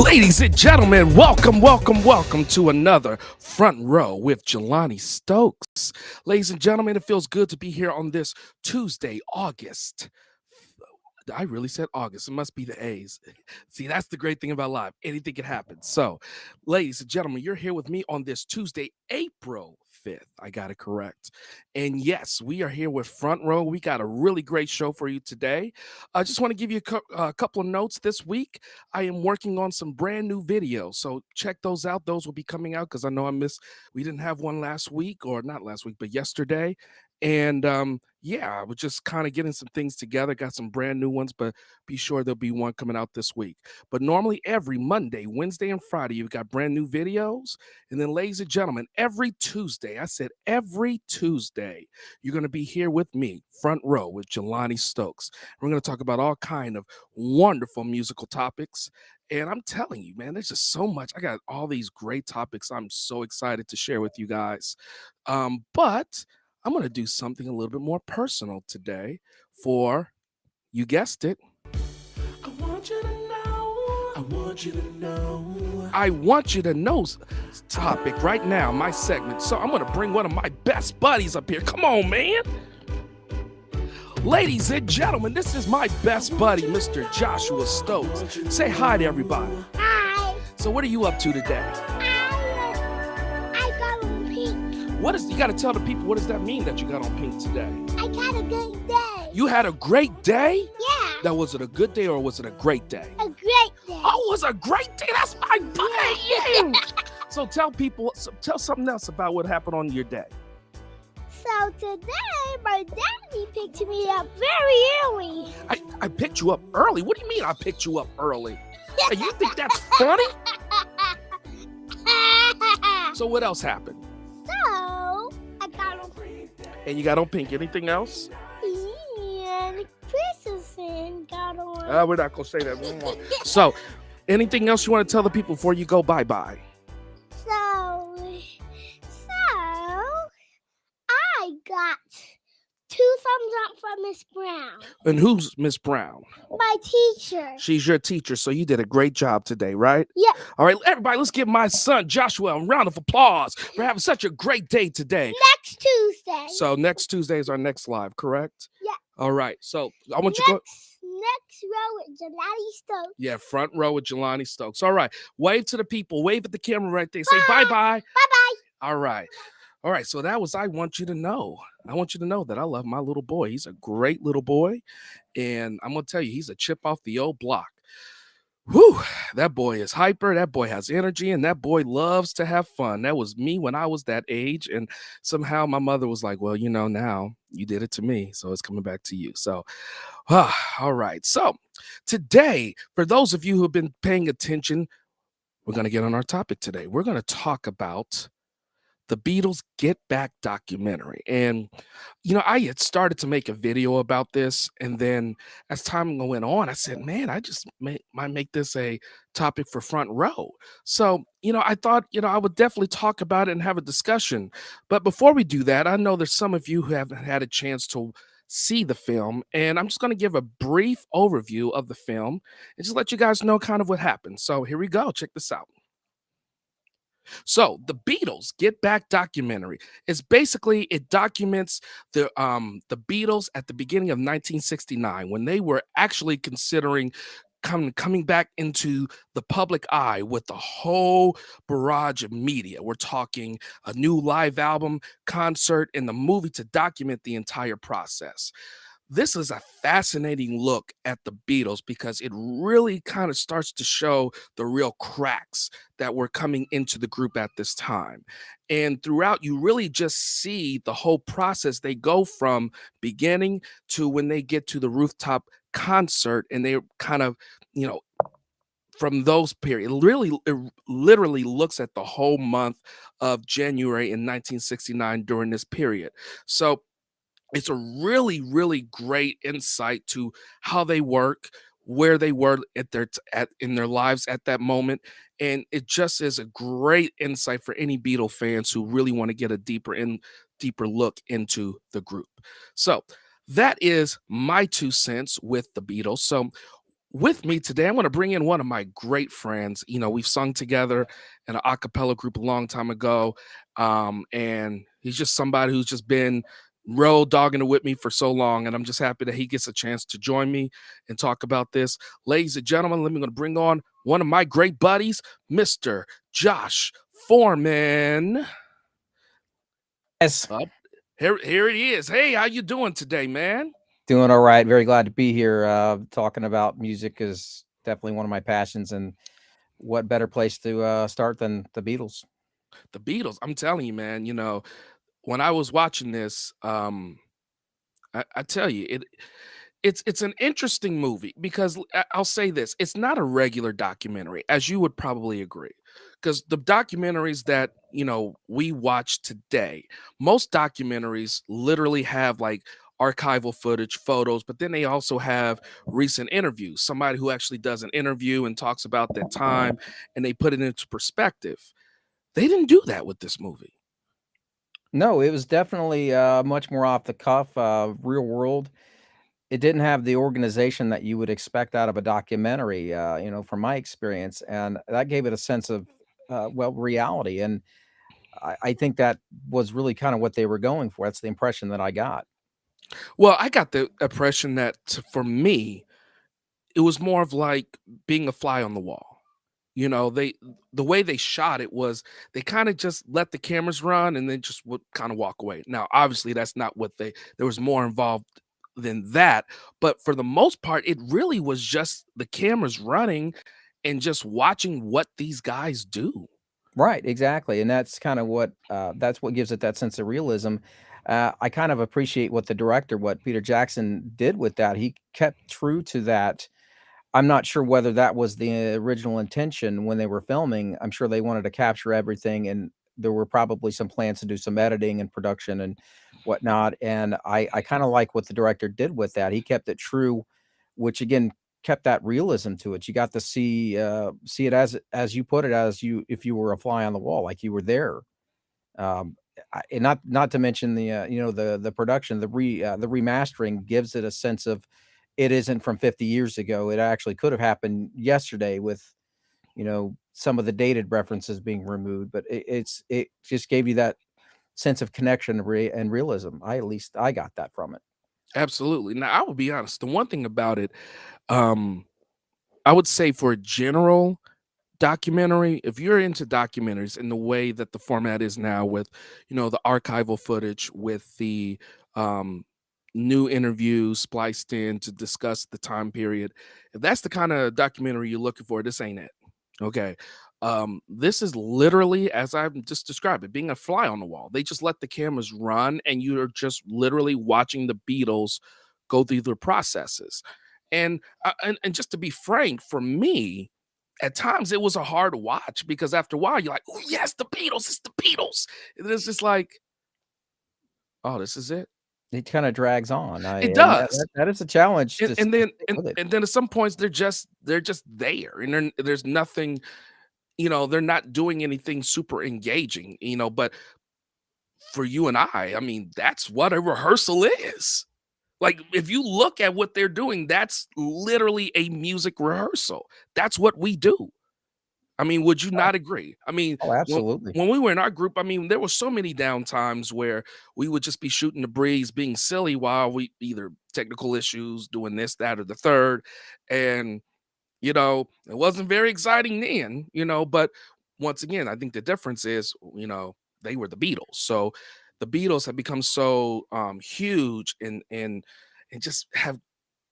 Ladies and gentlemen, welcome to another Front Row with Jelani Stokes. Ladies and gentlemen, it feels good to be here on this Tuesday, August. I really said August. It must be the A's. See, that's the great thing about live. Anything can happen. So, ladies and gentlemen, you're here with me on this Tuesday, April 5th. I got it correct. And yes, we are here with Front Row. We got a really great show for you today. I just want to give you a couple of notes this week. I am working on some brand new videos. So, check those out. Those will be coming out because I know we didn't have one last week, or not last week, but yesterday. And yeah, I was just kind of getting some things together. Got some brand new ones, but be sure there'll be one coming out this week. But normally every Monday, Wednesday, and Friday, you've got brand new videos. And then, ladies and gentlemen, every Tuesday, I said every Tuesday, you're going to be here with me, Front Row with Jelani Stokes. We're going to talk about all kind of wonderful musical topics. And I'm telling you, man, there's just so much. I got all these great topics I'm so excited to share with you guys. But I'm going to do something a little bit more personal today for, you guessed it, I want you to know, I want you to know. I want you to know topic right now, my segment. So I'm going to bring one of my best buddies up here. Come on, man. Ladies and gentlemen, this is my best buddy, Mr. Joshua Stokes. Say hi to everybody. Hi. So what are you up to today? I got on pink. You got to tell the people, what does that mean that you got on pink today? I got a good day. You had a great day? Yeah. Now, was it a good day or was it a great day? A great day. Oh, it was a great day. That's my buddy. Yeah. So tell something else about what happened on your day. So today, my daddy picked me up very early. I picked you up early? What do you mean I picked you up early? Hey, you think that's funny? So what else happened? So, I got on pink. And you got on pink. Anything else? And Preston got on. We're not going to say that. So, anything else you want to tell the people before you go bye-bye? So, I got 2 thumbs up from Miss Brown. And who's Miss Brown? My teacher. She's your teacher, so you did a great job today, right? Yeah. All right, everybody, let's give my son Joshua a round of applause for having such a great day today. Next Tuesday. So next Tuesday is our next live, correct? Yeah. All right, so I want you to go. Next row with Jelani Stokes. Yeah, Front Row with Jelani Stokes. All right, wave to the people. Wave at the camera right there. Say Bye. bye-bye. Bye-bye. All right. All right, so that was I Want You to Know. I want you to know that I love my little boy. He's a great little boy, and I'm going to tell you, he's a chip off the old block. Whew, that boy is hyper, that boy has energy, and that boy loves to have fun. That was me when I was that age, and somehow my mother was like, well, now you did it to me, so it's coming back to you. So, all right. So today, for those of you who have been paying attention, we're going to get on our topic today. We're going to talk about the Beatles Get Back documentary. And, I had started to make a video about this. And then as time went on, I said, man, I just might make this a topic for Front Row. So, I thought, I would definitely talk about it and have a discussion. But before we do that, I know there's some of you who haven't had a chance to see the film. And I'm just going to give a brief overview of the film and just let you guys know kind of what happened. So here we go. Check this out. So the Beatles Get Back documentary is basically, it documents the Beatles at the beginning of 1969 when they were actually considering coming back into the public eye with the whole barrage of media. We're talking a new live album, concert, and the movie to document the entire process. This is a fascinating look at the Beatles because it really kind of starts to show the real cracks that were coming into the group at this time. And throughout, you really just see the whole process. They go from beginning to when they get to the rooftop concert, and they kind of, from those periods, it literally looks at the whole month of January in 1969 during this period. So it's a really, really great insight to how they work, where they were in their lives at that moment, and it just is a great insight for any Beatle fans who really want to get a deeper look into the group. So that is my 2 cents with the Beatles. So with me today, I'm going to bring in one of my great friends. We've sung together in an a cappella group a long time ago. And he's just somebody who's just been road dogging it with me for so long. And I'm just happy that he gets a chance to join me and talk about this. Ladies and gentlemen, let me going to bring on one of my great buddies, Mr. Josh Forman. Yes, Up here it is. Hey, how you doing today, man? doing all right. Very glad to be here. Talking about music is definitely one of my passions, and what better place to start than the Beatles? The Beatles. I'm telling you, man. When I was watching this, I tell you, it's an interesting movie because I'll say this: it's not a regular documentary, as you would probably agree, because the documentaries that we watch today, most documentaries literally have like archival footage, photos, but then they also have recent interviews. Somebody who actually does an interview and talks about that time, and they put it into perspective. They didn't do that with this movie. No, it was definitely much more off the cuff, real world. It didn't have the organization that you would expect out of a documentary, from my experience, and that gave it a sense of reality. And I think that was really kind of what they were going for. That's the impression that I got. Well, I got the impression that for me, it was more of like being a fly on the wall. The way they shot it was they kind of just let the cameras run and then just would kind of walk away. Now, obviously, that's not what there was more involved than that. But for the most part, it really was just the cameras running and just watching what these guys do. Right, exactly, and that's what gives it that sense of realism. I kind of appreciate what Peter Jackson did with that. He kept true to that. I'm not sure whether that was the original intention when they were filming. I'm sure they wanted to capture everything, and there were probably some plans to do some editing and production and whatnot. And I kind of like what the director did with that. He kept it true, which again kept that realism to it. You got to see it as you put it, as you if you were a fly on the wall, like you were there. And not to mention the production, the remastering gives it a sense of it isn't from 50 years ago. It actually could have happened yesterday with some of the dated references being removed, but it just gave you that sense of connection and realism. At least I got that from it. Absolutely. Now, I will be honest. The one thing about it, um, I would say for a general documentary, if you're into documentaries in the way that the format is now with the archival footage, with the um new interviews spliced in to discuss the time period, if that's the kind of documentary you're looking for, this ain't it. Okay. This is literally, as I've just described it, being a fly on the wall. They just let the cameras run and you're just literally watching the Beatles go through their processes. And just to be frank, for me, at times it was a hard watch because after a while you're like, oh yes, the Beatles, it's the Beatles. And it's just like, oh, this is it. It kind of drags on. I It and that, does. that that is a challenge And, to and to then stick and, with it. and then at some points they're just there and there's nothing, they're not doing anything super engaging, but for you and I mean, that's what a rehearsal is. Like, if you look at what they're doing, that's literally a music rehearsal. That's what we do. I mean, would you not agree? I mean, Oh, when absolutely. when we were in our group, I mean, there were so many down times where we would just be shooting the breeze, being silly while we either technical issues, doing this, that, or the third. And, it wasn't very exciting then, but once again, I think the difference is, they were the Beatles. So the Beatles have become so huge and just have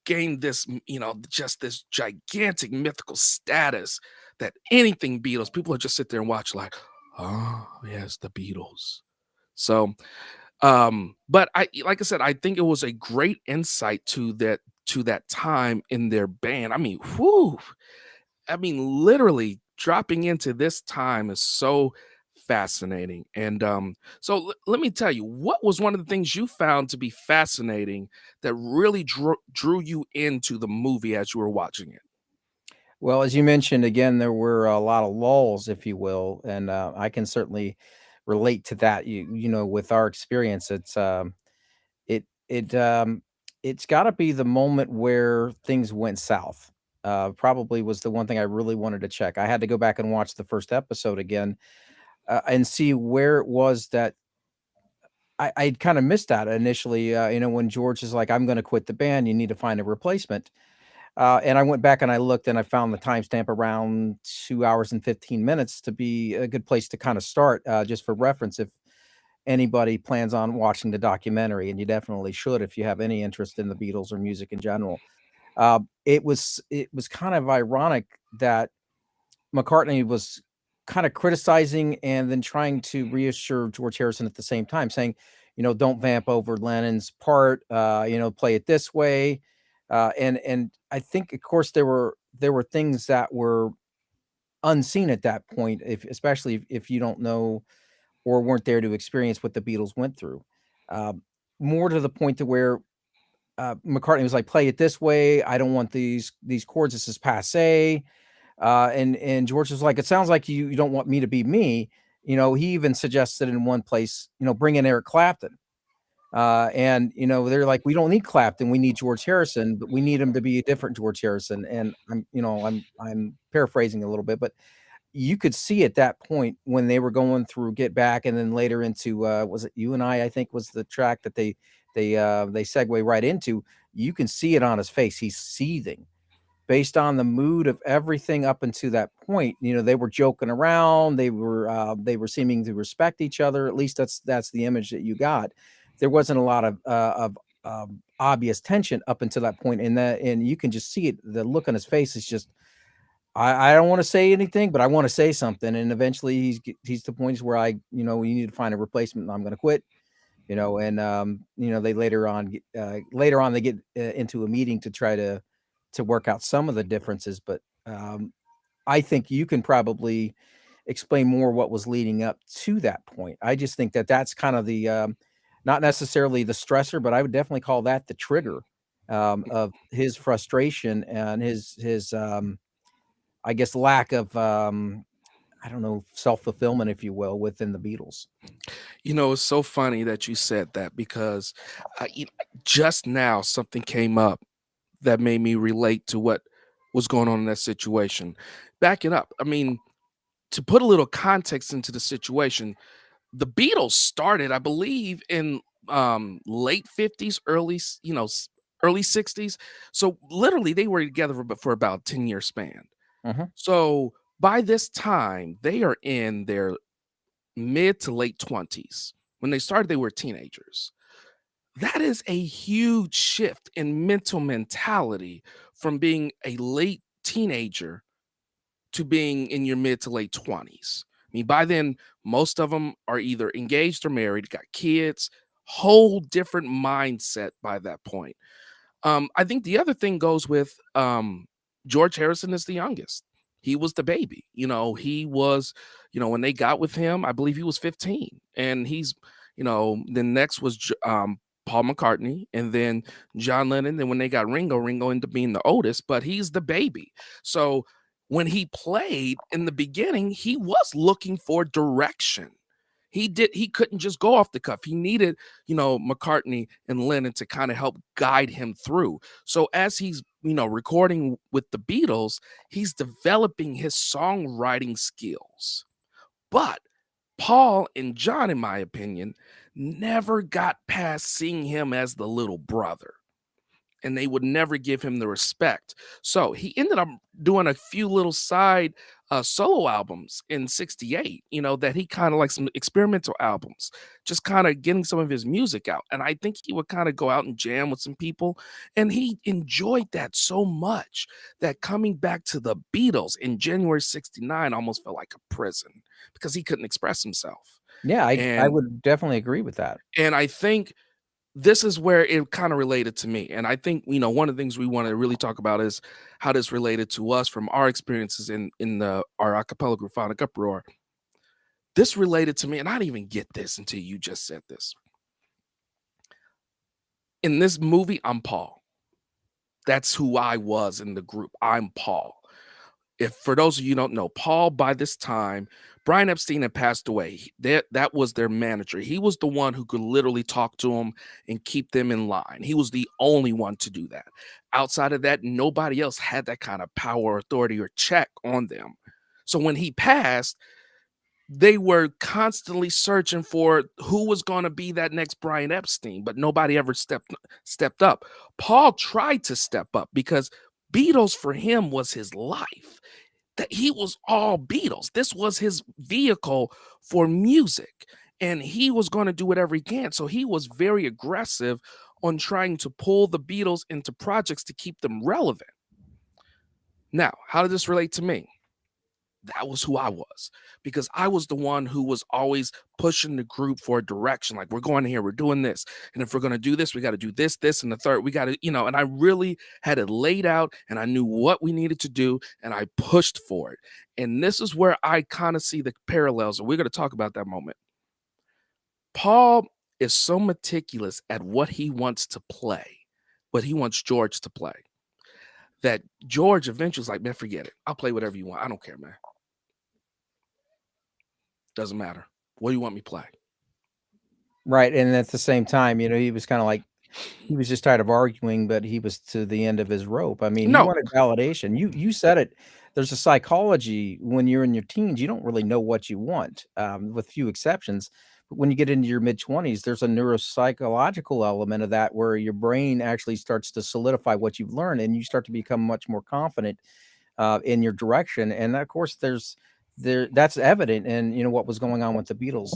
gained this, just this gigantic mythical status that anything Beatles, people would just sit there and watch like, oh, yes, the Beatles. So, but like I said, I think it was a great insight to that time in their band. I mean, whoo, I mean, literally dropping into this time is so fascinating. And so let me tell you, what was one of the things you found to be fascinating that really drew you into the movie as you were watching it? Well, as you mentioned, again, there were a lot of lulls, if you will, and I can certainly relate to that. With our experience, it it's got to be the moment where things went south. probably was the one thing I really wanted to check. I had to go back and watch the first episode again, and see where it was that I kind of missed that initially. When George is like, "I'm going to quit the band. You need to find a replacement." And I went back and I looked and I found the timestamp around 2 hours and 15 minutes to be a good place to kind of start, just for reference. If anybody plans on watching the documentary, and you definitely should if you have any interest in the Beatles or music in general. It was kind of ironic that McCartney was kind of criticizing and then trying to reassure George Harrison at the same time, saying, "Don't vamp over Lennon's part. Play it this way." And I think, of course, there were things that were unseen at that point, especially if you don't know or weren't there to experience what the Beatles went through. Um, More to the point to where McCartney was like, "Play it this way. I don't want these chords. This is passe." And George was like, "It sounds like you don't want me to be me." He even suggested in one place, bring in Eric Clapton. And they're like, "We don't need Clapton. We need George Harrison, but we need him to be a different George Harrison." And I'm paraphrasing a little bit, but you could see at that point when they were going through Get Back, and then later into was it You and I think was the track that they segue right into. You can see it on his face. He's seething based on the mood of everything up until that point. They were joking around, they were seeming to respect each other. At least that's the image that you got. There wasn't a lot of obvious tension up until that point, and you can just see it. The look on his face is just, I don't want to say anything, but I want to say something. And eventually he's to the point where we need to find a replacement, and I'm going to quit. They later on they get into a meeting to try to work out some of the differences. But I think you can probably explain more what was leading up to that point. I just think that that's kind of the not necessarily the stressor, but I would definitely call that the trigger of his frustration and his I guess lack of I don't know, self fulfillment, if you will, within the Beatles. It's so funny that you said that because just now something came up that made me relate to what was going on in that situation. Back it up. I mean, to put a little context into the situation, the Beatles started, I believe, in late 50s, early 60s. So literally they were together for about 10-year span. Mhm. So by this time, they are in their mid to late 20s. When they started, they were teenagers. That is a huge shift in mental mentality from being a late teenager to being in your mid to late 20s. I mean, by then, most of them are either engaged or married, got kids, whole different mindset by that point. I think the other thing goes with George Harrison is the youngest. He was the baby. He was, when they got with him, I believe he was 15. And then next was Paul McCartney and then John Lennon. Then when they got Ringo ended up being the oldest, but he's the baby. So when he played in the beginning, he was looking for direction. He couldn't just go off the cuff. He needed, McCartney and Lennon to kind of help guide him through. So as he's, recording with the Beatles, he's developing his songwriting skills. But Paul and John, in my opinion, never got past seeing him as the little brother, and they would never give him the respect. So he ended up doing a few little side solo albums in 68, that he kind of like some experimental albums, just kind of getting some of his music out. And I think he would kind of go out and jam with some people. And he enjoyed that so much that coming back to the Beatles in January 69 almost felt like a prison because he couldn't express himself. Yeah, I And would definitely agree with that. and I think this is where it kind of related to me. And I think, one of the things we want to really talk about is how this related to us from our experiences in our a cappella group, Phonic Uproar. This related to me, and I didn't even get this until you just said this. In this movie, I'm Paul. That's who I was in the group. I'm Paul. if for those of you who don't know, Paul by this time, Brian Epstein had passed away. That was their manager. He was the one who could literally talk to them and keep them in line. He was the only one to do that. Outside of that, nobody else had that kind of power, authority, or check on them. So when he passed, they were constantly searching for who was going to be that next Brian Epstein, but nobody ever stepped up. Paul tried to step up because Beatles for him was his life. That he was all Beatles. This was his vehicle for music, and he was going to do whatever he can. So he was very aggressive on trying to pull the Beatles into projects to keep them relevant. Now, how did this relate to me? That was who I was, because I was the one who was always pushing the group for a direction. Like, we're going here, we're doing this. And if we're going to do this, we got to do this, this, and the third. We got to, and I really had it laid out and I knew what we needed to do and I pushed for it. And this is where I kind of see the parallels. And we're going to talk about that moment. Paul is so meticulous at what he wants to play, what he wants George to play, that George eventually was like, man, forget it. I'll play whatever you want. I don't care, man. Doesn't matter. What do you want me to play? Right, and at the same time, he was kinda like he was just tired of arguing, but he was to the end of his rope. I mean, he No, wanted validation. You said it. There's a psychology when you're in your teens, you don't really know what you want, with few exceptions. But when you get into your mid-20s, there's a neuropsychological element of that where your brain actually starts to solidify what you've learned, and you start to become much more confident in your direction. And of course, that's evident in what was going on with the Beatles.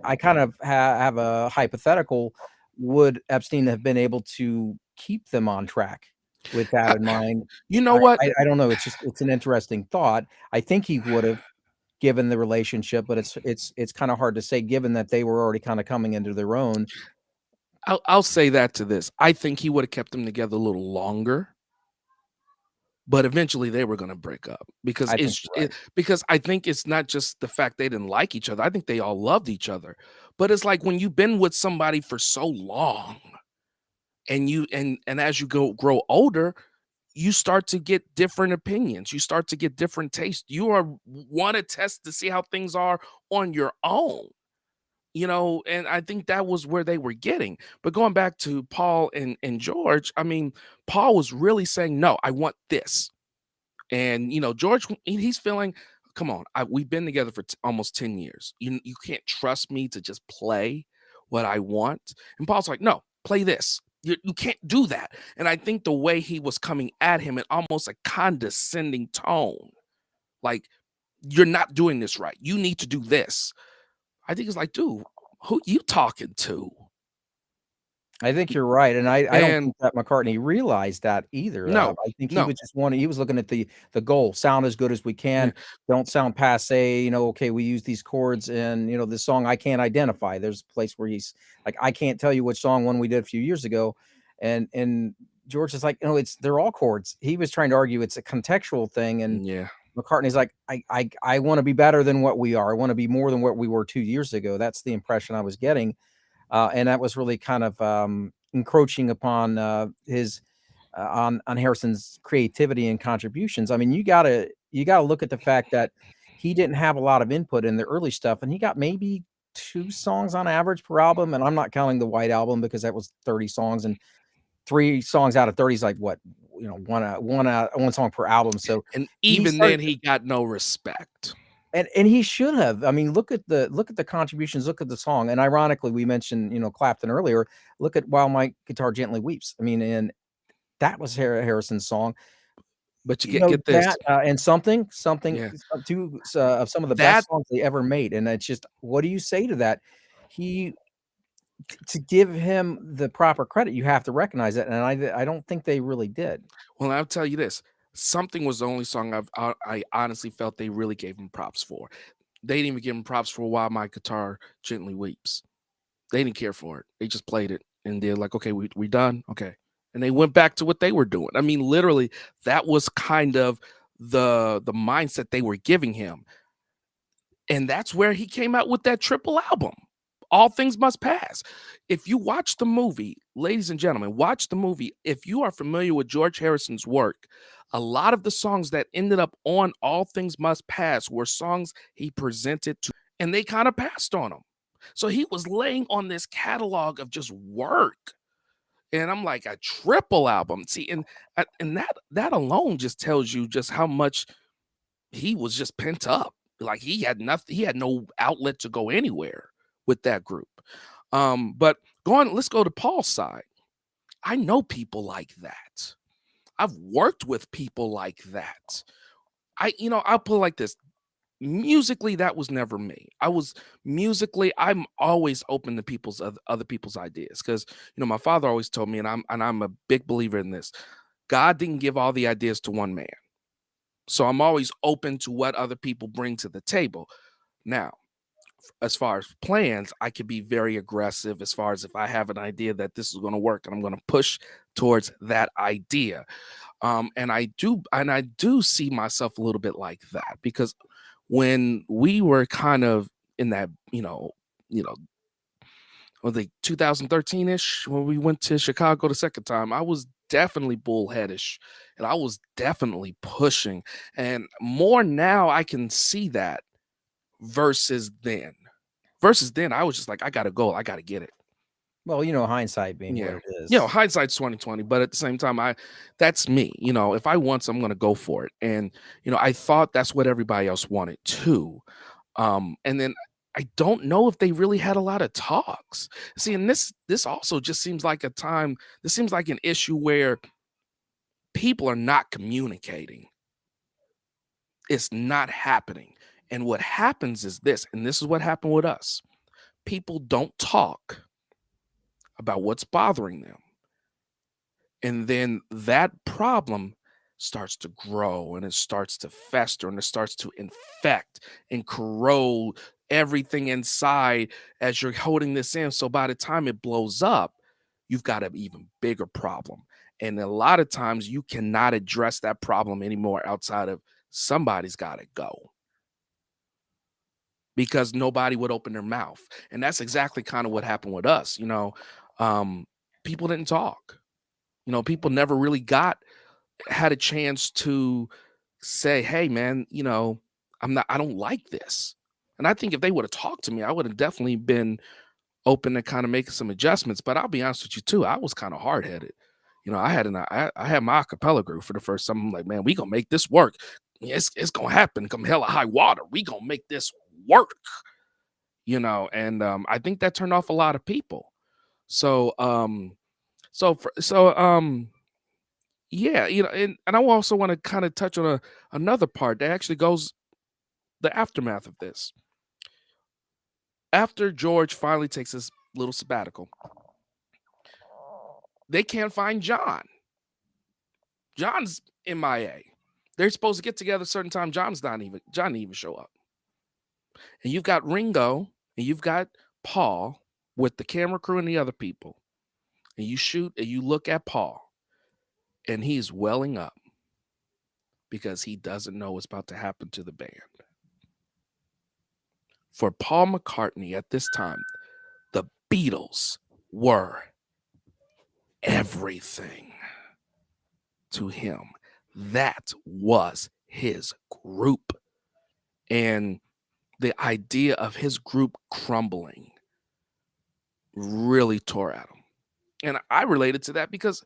I kind of have a hypothetical. Would Epstein have been able to keep them on track with that in mind? you know what? I don't know. It's an interesting thought. I think he would have, given the relationship, but it's kind of hard to say given that they were already kind of coming into their own. I'll say that to this. I think he would have kept them together a little longer, but eventually they were going to break up because I think you're right. because I think it's not just the fact they didn't like each other. I think they all loved each other. But it's like when you've been with somebody for so long and and as you grow older, you start to get different opinions. You start to get different tastes. You want to test to see how things are on your own. And I think that was where they were getting. But going back to Paul and George, I mean, Paul was really saying, no, I want this. And, George, he's feeling, come on, we've been together for almost 10 years. You can't trust me to just play what I want. And Paul's like, no, play this. You can't do that. And I think the way he was coming at him in almost a condescending tone, like, you're not doing this right. You need to do this. I think it's like, dude, who you talking to? I think you're right, and I don't And think that McCartney realized that either. no, I think no, he was looking at the goal, sound as good as we yeah, can, don't sound passe, okay, we use these chords and, this song I can't identify. There's a place where he's like, I can't tell you which song one we did a few years ago, and George is like, they're all chords. He was trying to argue it's a contextual thing, and yeah. McCartney's like, I wanna be better than what we are. I wanna be more than what we were 2 years ago. That's the impression I was getting. And that was really kind of encroaching upon his on Harrison's creativity and contributions. I mean, you gotta look at the fact that he didn't have a lot of input in the early stuff, and he got maybe 2 songs on average per album. And I'm not counting the White Album because that was 30 songs, and 3 songs out of 30 is like what, one song per album. So And he even started then, he got no respect. and he should have. I mean, look at the contributions, look at the song. And ironically, we mentioned, Clapton earlier. Look at While My Guitar Gently Weeps. I mean, and that was Harrison's song. But you get this, That and something yeah. two of some of the That best songs they ever made. And it's just, what do you say to that? He To give him the proper credit, you have to recognize it. And I don't think they really did. well, I'll tell you this. Something was the only song I honestly felt they really gave him props for. They didn't even give him props for While My Guitar Gently Weeps. They didn't care for it. They just played it and they're like, okay, we done. Okay. And they went back to what they were doing. I mean, literally, that was kind of the mindset they were giving him. And that's where he came out with that triple album. All Things Must Pass. If you watch the movie, ladies and gentlemen, watch the movie. If you are familiar with George Harrison's work, a lot of the songs that ended up on All Things Must Pass were songs he presented to, and they kind of passed on him. So he was laying on this catalog of just work. And I'm like, a triple album. See, and that alone just tells you just how much he was just pent up. Like he had nothing, he had no outlet to go anywhere with that group. But let's go to Paul's side. I know people like that. I've worked with people like that. I'll put it like this. Musically, that was never me. I'm always open to other people's ideas. Because my father always told me, and I'm a big believer in this. God didn't give all the ideas to one man. So I'm always open to what other people bring to the table. Now, as far as plans, I could be very aggressive as far as if I have an idea that this is going to work and I'm going to push towards that idea. And I do see myself a little bit like that, because when we were kind of in that, the 2013-ish, when we went to Chicago the second time, I was definitely bullheadish and I was definitely pushing. And more now I can see that versus then. Versus then, I was just like, I gotta go, I gotta get it. Well, hindsight being what it is. Hindsight's 2020, but at the same time, that's me. If I want some, I'm gonna go for it. And I thought that's what everybody else wanted too. And then I don't know if they really had a lot of talks. See, and this also just seems like this seems like an issue where people are not communicating. It's not happening. And what happens is this, and this is what happened with us. People don't talk about what's bothering them. And then that problem starts to grow and it starts to fester and it starts to infect and corrode everything inside as you're holding this in. So by the time it blows up, you've got an even bigger problem. And a lot of times you cannot address that problem anymore outside of somebody's got to go, because nobody would open their mouth. And that's exactly kind of what happened with us. People didn't talk. People never really had a chance to say, hey man, I don't like this. And I think if they would have talked to me, I would have definitely been open to kind of making some adjustments. But I'll be honest with you too, I was kind of hard-headed. I had my a cappella group for the first time. I'm like, man, we gonna make this work. It's gonna happen come hell or high water. We gonna make this work. And I think that turned off a lot of people. So yeah, and I also want to kind of touch on another part that actually goes the aftermath of this. After George finally takes his little sabbatical, they can't find John. John's MIA. They're supposed to get together a certain time. John didn't even show up. And you've got Ringo and you've got Paul with the camera crew and the other people. And you shoot and you look at Paul and he's welling up because he doesn't know what's about to happen to the band. For Paul McCartney at this time, the Beatles were everything to him. That was his group. And the idea of his group crumbling really tore at him. And I related to that because,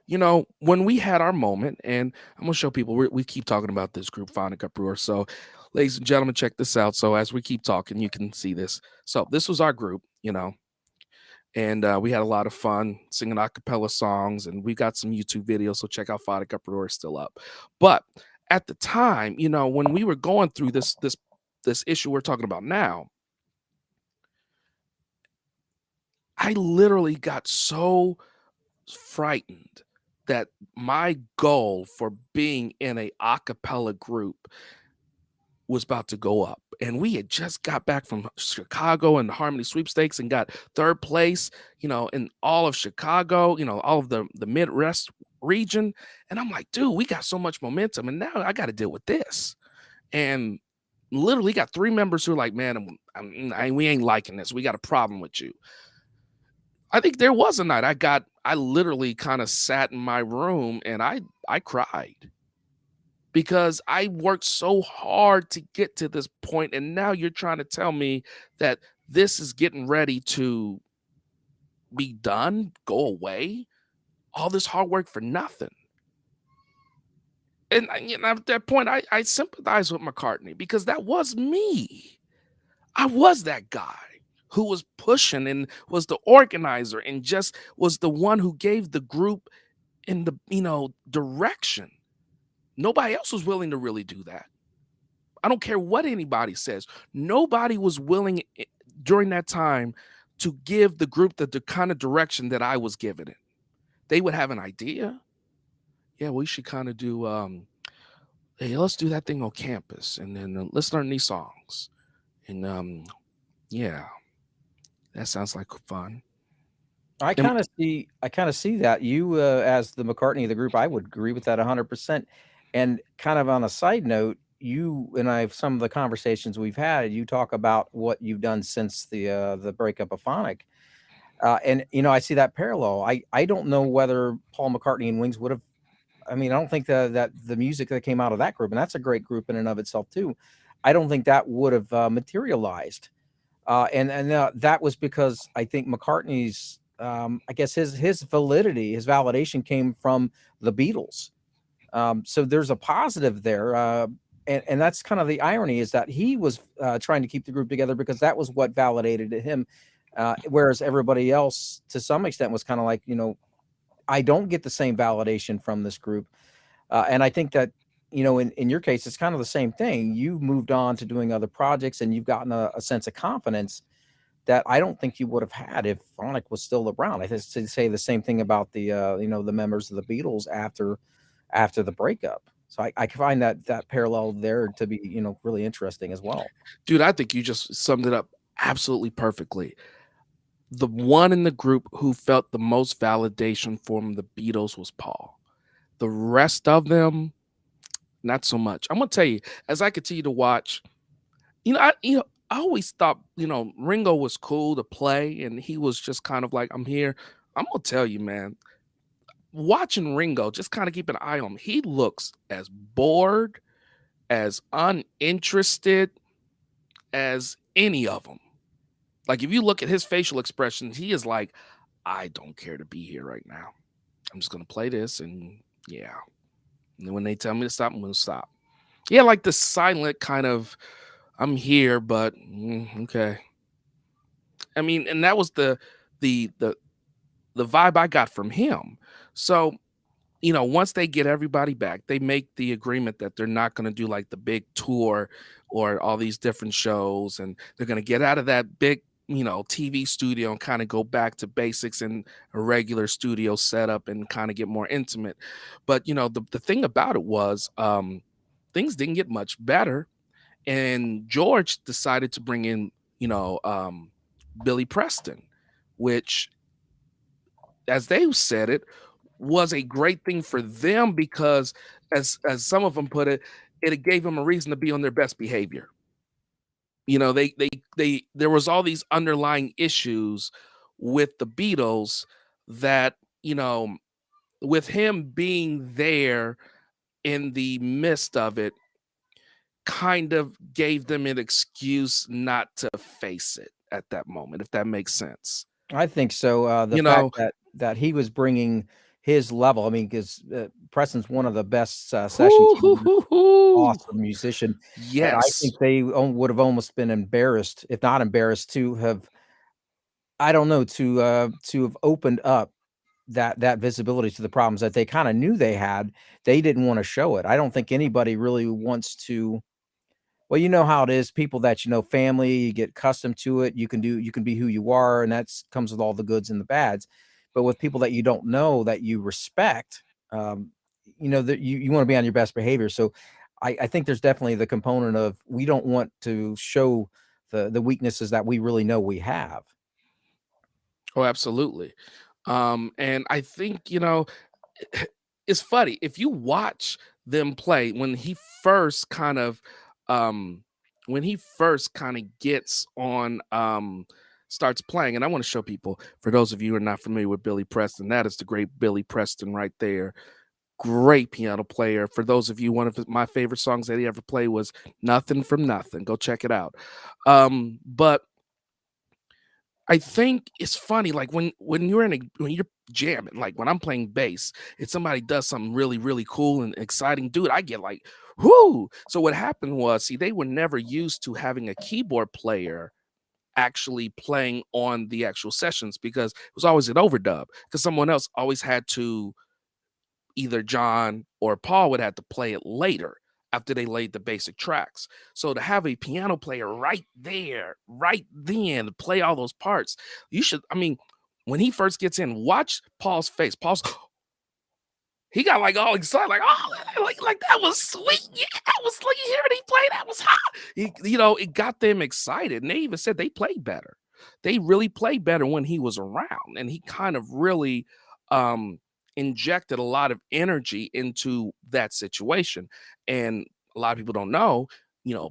when we had our moment, and I'm going to show people, we keep talking about this group, Phonic Uproar. So, ladies and gentlemen, check this out. So, as we keep talking, you can see this. So, this was our group, and we had a lot of fun singing a cappella songs, and we got some YouTube videos. So, check out Phonic Uproar, is still up. But at the time, when we were going through this issue we're talking about now, I literally got so frightened that my goal for being in a cappella group was about to go up. And we had just got back from Chicago and the Harmony Sweepstakes and got third place, in all of Chicago, all of the Midwest region. And I'm like, dude, we got so much momentum and now I got to deal with this. And literally got 3 members who are like, man, we ain't liking this. We got a problem with you. I think there was a night I literally kind of sat in my room and I cried because I worked so hard to get to this point, and now you're trying to tell me that this is getting ready to be done, go away, all this hard work for nothing. And at that point, I sympathize with McCartney because that was me. I was that guy who was pushing and was the organizer and just was the one who gave the group in the direction. Nobody else was willing to really do that. I don't care what anybody says. Nobody was willing during that time to give the group the kind of direction that I was giving it. They would have an idea. Yeah, we should kind of do hey, let's do that thing on campus and then let's learn these songs. And yeah, that sounds like fun. And I kind of see that you as the McCartney of the group. I would agree with that 100%. And kind of on a side note, you and I, some of the conversations we've had, you talk about what you've done since the breakup of Phonic. And I see that parallel. I don't know whether Paul McCartney and Wings would have. I mean, I don't think that the music that came out of that group, and that's a great group in and of itself too. I don't think that would have materialized. And that was because I think McCartney's, I guess his validity, his validation came from the Beatles. So there's a positive there. And that's kind of the irony, is that he was trying to keep the group together because that was what validated him. Whereas everybody else, to some extent, was kind of like, I don't get the same validation from this group. And I think that, in your case, it's kind of the same thing. You've moved on to doing other projects and you've gotten a sense of confidence that I don't think you would have had if Phonic was still around. I think to say the same thing about the members of the Beatles after the breakup. So I find that parallel there to be, really interesting as well. dude, I think you just summed it up absolutely perfectly. The one in the group who felt the most validation from the Beatles was Paul. The rest of them, not so much. I'm gonna tell you, as I continue to watch, I always thought, Ringo was cool to play, and he was just kind of like, I'm here. I'm gonna tell you, man, watching Ringo, just kind of keep an eye on him. He looks as bored, as uninterested as any of them. Like if you look at his facial expressions, he is like, I don't care to be here right now. I'm just gonna play this, and yeah. And then when they tell me to stop, I'm gonna stop. Yeah, like the silent kind of, I'm here, but okay. I mean, and that was the the the vibe I got from him. So once they get everybody back, they make the agreement that they're not going to do like the big tour or all these different shows, and they're going to get out of that big, TV studio and kind of go back to basics in a regular studio setup and kind of get more intimate. But the thing about it was, things didn't get much better, and George decided to bring in, Billy Preston, which, as they said it, was a great thing for them because, as some of them put it, it gave them a reason to be on their best behavior. They there was all these underlying issues with the Beatles that, with him being there in the midst of it, kind of gave them an excuse not to face it at that moment, if that makes sense. I think so. The You fact know, that he was bringing his level. I mean, because Preston's one of the best session hoo, hoo, keys, hoo, hoo. awesome musician, and I Yes. think they would have almost been embarrassed, if not embarrassed, to have, I don't know, to have opened up that visibility to the problems that they kind of knew they had. They didn't want to show it. I don't think anybody really wants to. Well, you know how it is. People that family, you get accustomed to it. You can be who you are, and that's comes with all the goods and the bads. But with people that you don't know, that you respect, um, that you want to be on your best behavior. So I think there's definitely the component of, we don't want to show the weaknesses that we really know we have. Oh, absolutely. And I think, it's funny if you watch them play when he first kind of um when he first kind of gets on, starts playing, and I want to show people, for those of you who are not familiar with Billy Preston, that is the great Billy Preston right there. Great piano player. For those of you, one of my favorite songs that he ever played was Nothing from Nothing. Go check it out. But I think it's funny, like when you're when you're jamming, like when I'm playing bass, if somebody does something really, really cool and exciting, dude, I get like, whoo. So what happened was, see, they were never used to having a keyboard player actually playing on the actual sessions because it was always an overdub because someone else always had to, either John or Paul would have to play it later after they laid the basic tracks. So to have a piano player right there, right then, to play all those parts, you should, I mean, when he first gets in, watch Paul's face. Paul's he got like all excited, like, oh, like that was sweet. Yeah, that was like, you hear he play, that was hot. It got them excited. And they even said they played better. They really played better when he was around. And he kind of really um injected a lot of energy into that situation. And a lot of people don't know, you know,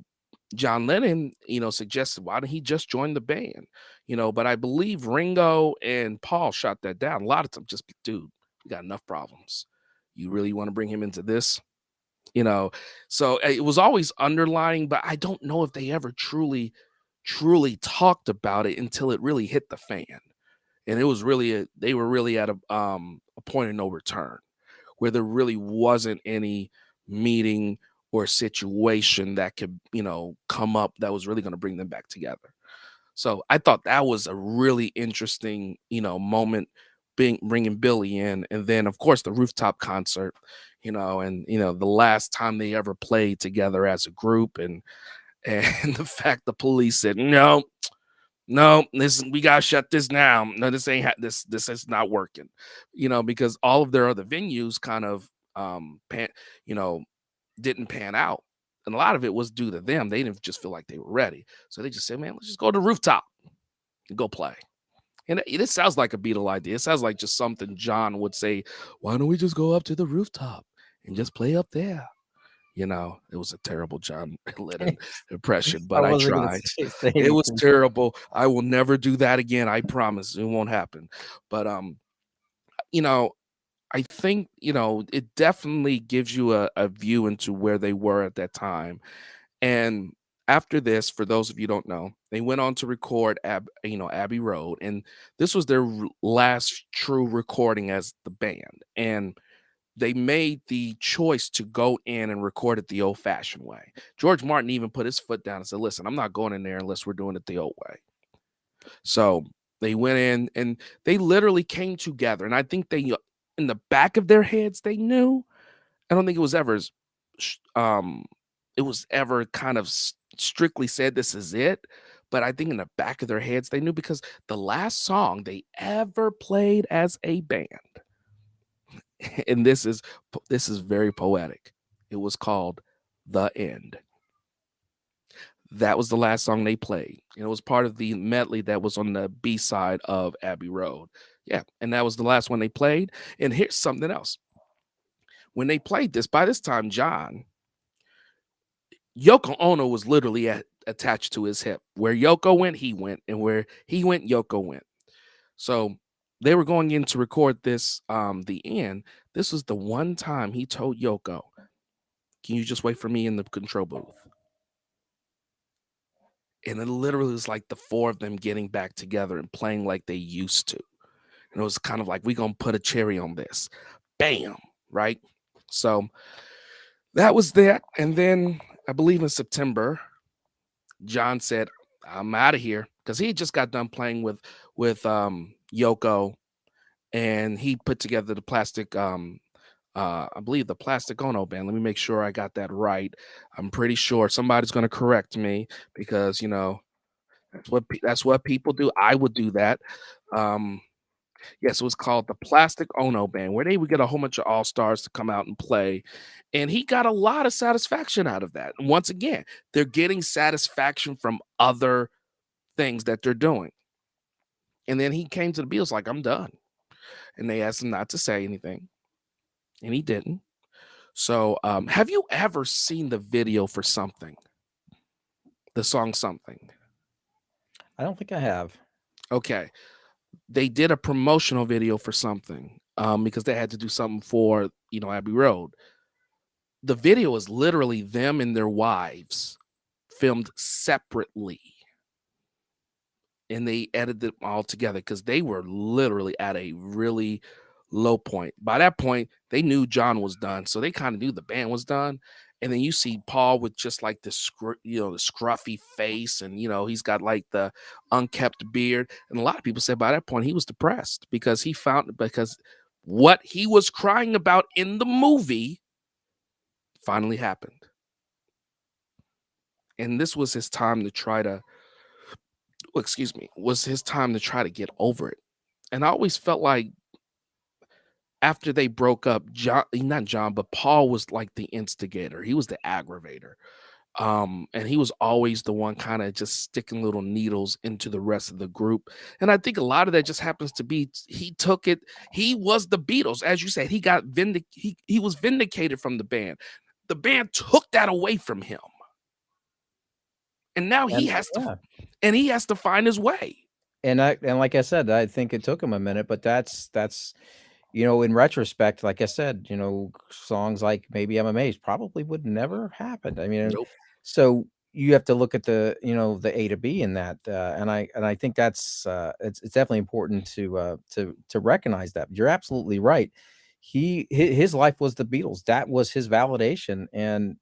John Lennon, suggested why didn't he just join the band? But I believe Ringo and Paul shot that down. A lot of them just, dude, we got enough problems. You really want to bring him into this? You know, so it was always underlying, but I don't know if they ever truly talked about it until it really hit the fan. And it was really they were really at a point of no return where there really wasn't any meeting or situation that could, come up that was really going to bring them back together. So I thought that was a really interesting, moment, being bringing Billy in, and then of course the rooftop concert, and the last time they ever played together as a group, and the fact the police said no, no, this we gotta shut this down. No, this ain't this is not working, because all of their other venues kind of you know didn't pan out. And a lot of it was due to them. They didn't just feel like they were ready. So they just said, man, let's just go to the rooftop and go play. And it sounds like a Beatle idea. It sounds like just something John would say, why don't we just go up to the rooftop and just play up there? It was a terrible John Lennon impression, I but I wasn't gonna tried. say It was anything. terrible. I will never do that again. I promise it won't happen. But you know, I think, it definitely gives you a view into where they were at that time. And after this, for those of you who don't know, they went on to record Abbey Road, and this was their last true recording as the band. And they made the choice to go in and record it the old-fashioned way. George Martin even put his foot down and said, "Listen, I'm not going in there unless we're doing it the old way." So they went in and they literally came together. And I think they, in the back of their heads, they knew. I don't think it was ever, it was ever kind of strictly said, "This is it." But I think in the back of their heads, they knew because the last song they ever played as a band, and this is very poetic. It was called "The End." That was the last song they played, and it was part of the medley that was on the B side of Abbey Road. Yeah, and that was the last one they played. And here's something else. When they played this, by this time, Yoko Ono was literally attached to his hip. Where Yoko went, he went, and where he went, Yoko went. So they were going in to record this, the end. This was the one time he told Yoko, "Can you just wait for me in the control booth?" And it literally was like the four of them getting back together and playing like they used to. And it was kind of like, we gonna put a cherry on this. Bam. Right. So that was that. And then I believe in September, John said, "I'm out of here." Because he just got done playing with Yoko, and he put together the plastic I believe the Plastic Ono band. Let me make sure I got that right. I'm pretty sure somebody's gonna correct me because that's what people do. I would do that. Um, yes, it was called the Plastic Ono Band, where they would get a whole bunch of all stars to come out and play, and he got a lot of satisfaction out of that. And once again, they're getting satisfaction from other things that they're doing. And then he came to the Beatles like, "I'm done," and they asked him not to say anything, and he didn't. So, have you ever seen the video for Something? The song Something. I don't think I have. Okay. They did a promotional video for something because they had to do something for, Abbey Road. The video is literally them and their wives filmed separately, and they edited them all together because they were literally at a really low point. By that point, they knew John was done, so they kind of knew the band was done. And then you see Paul with just like the scruffy face, and he's got like the unkept beard. And a lot of people said by that point he was depressed because what he was crying about in the movie finally happened, and this was his time to try to excuse me, was his time to try to get over it. And I always felt like after they broke up, not John, but Paul was like the instigator. He was the aggravator. And he was always the one kind of just sticking little needles into the rest of the group. And I think a lot of that just happens to be he took it. He was the Beatles, as you said. He was vindicated from the band. The band took that away from him, and now And yeah. he has to find his way. And like I said, I think it took him a minute, but that's in retrospect, like I said, songs like Maybe I'm Amazed probably would never have happened. I mean, Nope. so you have to look at the A to B in that, and I think that's it's definitely important to recognize that. You're absolutely right. His life was the Beatles. That was his validation, and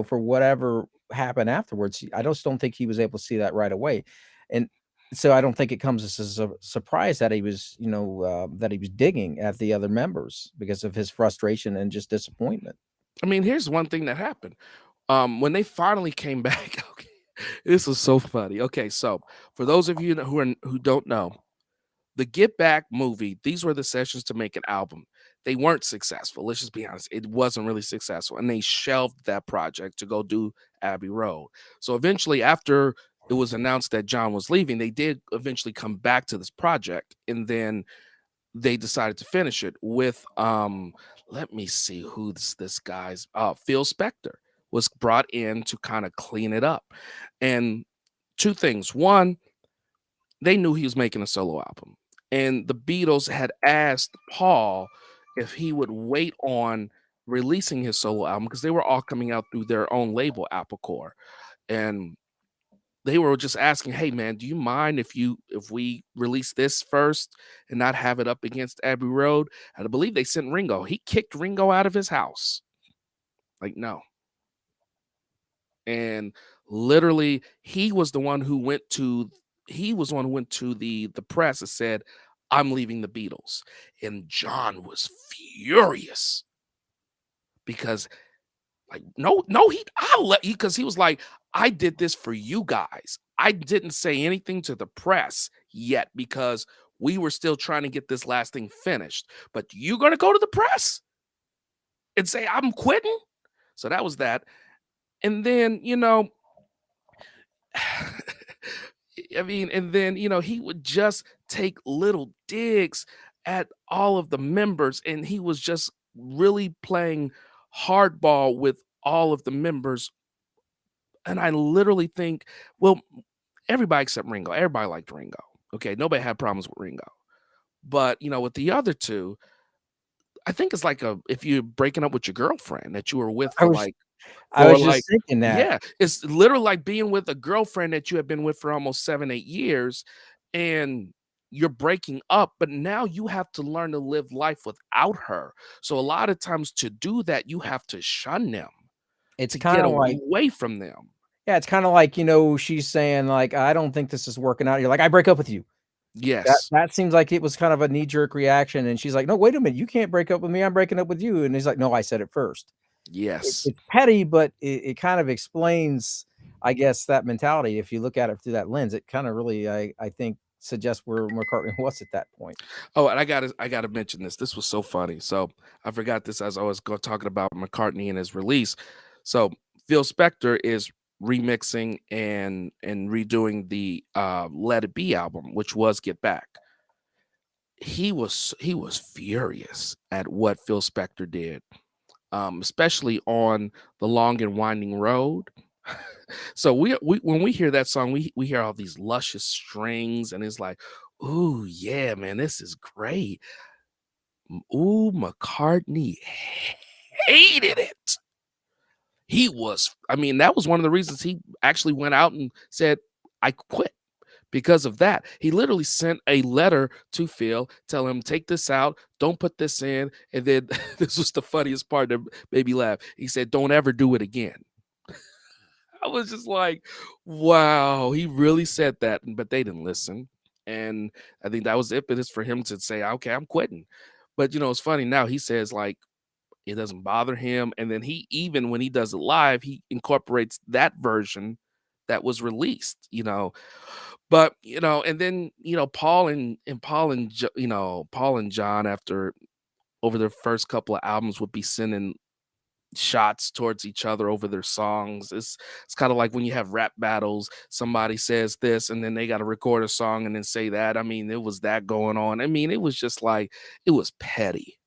for whatever happened afterwards, I just don't think he was able to see that right away. And so I don't think it comes as a surprise that he was, that he was digging at the other members because of his frustration and just disappointment. I mean, here's one thing that happened. When they finally came back, okay, this was so funny. Okay, so for those of you who don't know, the Get Back movie, these were the sessions to make an album. They weren't successful. Let's just be honest. It wasn't really successful. And they shelved that project to go do Abbey Road. So eventually, after it was announced that John was leaving, they did eventually come back to this project. And then they decided to finish it with let me see who this guy's Phil Spector was brought in to kind of clean it up. And two things. One, they knew he was making a solo album. And the Beatles had asked Paul if he would wait on releasing his solo album because they were all coming out through their own label, Apple Core. And they were just asking, "Hey man, do you mind if we release this first and not have it up against Abbey Road?" And I believe they sent Ringo. He kicked Ringo out of his house. Like, no. And literally he was the one who went to the press and said, "I'm leaving the Beatles." And John was furious because like, no, I'll let you, because he was like, "I did this for you guys. I didn't say anything to the press yet because we were still trying to get this last thing finished. But you're gonna go to the press and say I'm quitting?" So that was that. And then, I mean, and then, he would just take little digs at all of the members, and he was just really playing hardball with all of the members. And I literally think, well, everybody except Ringo, everybody liked Ringo. Okay, nobody had problems with Ringo. But, with the other two, I think it's like if you're breaking up with your girlfriend that you were with I was I for was like just thinking that. yeah, it's literally like being with a girlfriend that you have been with for almost 7, 8 years, and you're breaking up, but now you have to learn to live life without her. So a lot of times to do that, you have to shun them, It's to get kind of like, away from them. yeah, it's kind of like, she's saying like, I don't think this is working out. You're like, I break up with you. That Yes. that seems like it was kind of a knee jerk reaction. And she's like, no, wait a minute, you can't break up with me. I'm breaking up with you. And he's like, no, I said it first. Yes. It's petty, but it kind of explains, I guess, that mentality. If you look at it through that lens, it kind of really, I think, suggests where McCartney was at that point. Oh, and I gotta mention this. This was so funny. So I forgot this as I was talking about McCartney and his release. So Phil Spector is remixing and redoing the Let It Be album, which was Get Back. He was furious at what Phil Spector did, especially on the Long and Winding Road. So we when we hear that song, we hear all these luscious strings, and it's like, ooh, yeah, man, this is great. Ooh, McCartney hated it. He was, I mean, that was one of the reasons he actually went out and said, I quit because of that. He literally sent a letter to Phil, tell him, take this out, don't put this in. And then this was the funniest part that made me laugh. He said, don't ever do it again. I was just like, wow, he really said that, but they didn't listen. And I think that was the impetus for him to say, okay, I'm quitting. But it's funny now. He says like it doesn't bother him, and then he even when he does it live, he incorporates that version that was released. But and then Paul and John after over their first couple of albums would be sending shots towards each other over their songs. It's kind of like when you have rap battles, somebody says this and then they got to record a song and then say that. I mean, it was that going on. I mean, it was just like it was petty.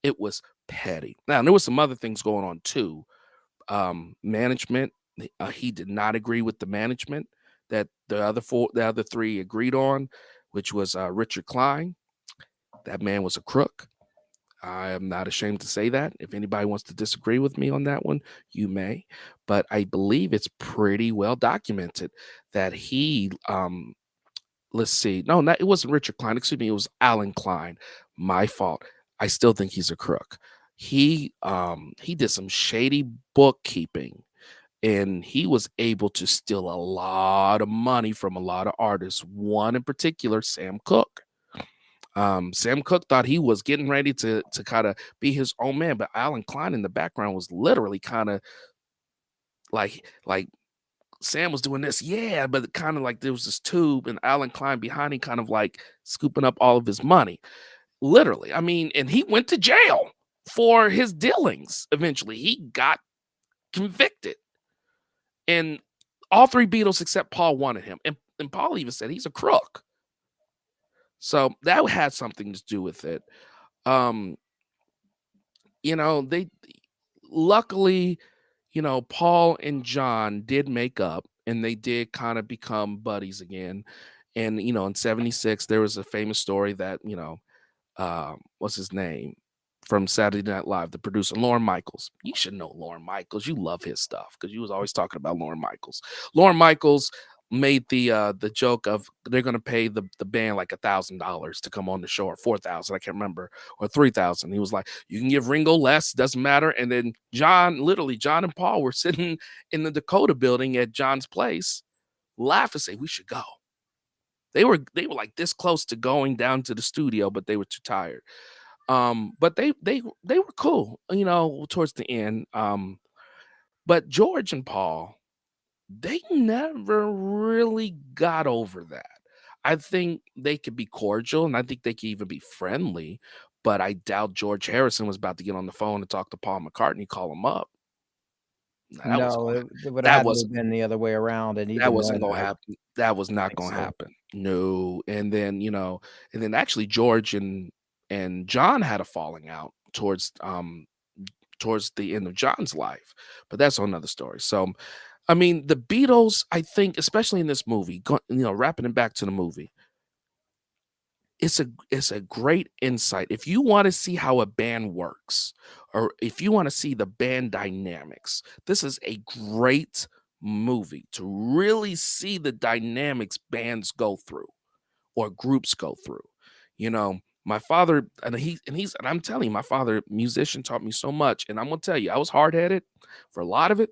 It was petty. Now, there was some other things going on too. Management, he did not agree with the management that the other three agreed on, which was Richard Klein. That man was a crook. I am not ashamed to say that. If anybody wants to disagree with me on that one, you may. But I believe it's pretty well documented that he, let's see, no, not, it wasn't Richard Klein. Excuse me, it was Alan Klein. My fault. I still think he's a crook. He did some shady bookkeeping, and he was able to steal a lot of money from a lot of artists. One in particular, Sam Cooke. Sam Cooke thought he was getting ready to kind of be his own man, but Alan Klein in the background was literally kind of like Sam was doing this, yeah, but kind of like there was this tube, and Alan Klein behind him, kind of like scooping up all of his money, literally. I mean, and he went to jail for his dealings. Eventually, he got convicted, and all three Beatles except Paul wanted him, and Paul even said he's a crook. So that had something to do with it. Um, they luckily, Paul and John did make up and they did kind of become buddies again. And in 76 there was a famous story that, what's his name from Saturday Night Live, the producer, Lauren Michaels. You should know Lauren Michaels. You love his stuff because you was always talking about Lauren Michaels. Lauren Michaels made the joke of they're gonna pay the band like $1,000 to come on the show, or 4,000, I can't remember, or 3,000. He was like, you can give Ringo less, doesn't matter. And then John and Paul were sitting in the Dakota building at John's place, laugh and say we should go. They were like this close to going down to the studio, but they were too tired. But they were cool, towards the end. But George and Paul, they never really got over that. I think they could be cordial and I think they could even be friendly, but I doubt George Harrison was about to get on the phone and talk to Paul McCartney, call him up. That was No, going it would have that had to was have been the other way around, and that even wasn't then, gonna I happen. That was not think gonna so. happen. No. And then actually George and John had a falling out towards the end of John's life, but that's another story. So I mean, the Beatles, I think, especially in this movie, wrapping it back to the movie, it's a great insight. If you want to see how a band works, or if you want to see the band dynamics, this is a great movie to really see the dynamics bands go through or groups go through. My father, and I'm telling you, my father, musician, taught me so much. And I'm gonna tell you, I was hard headed for a lot of it.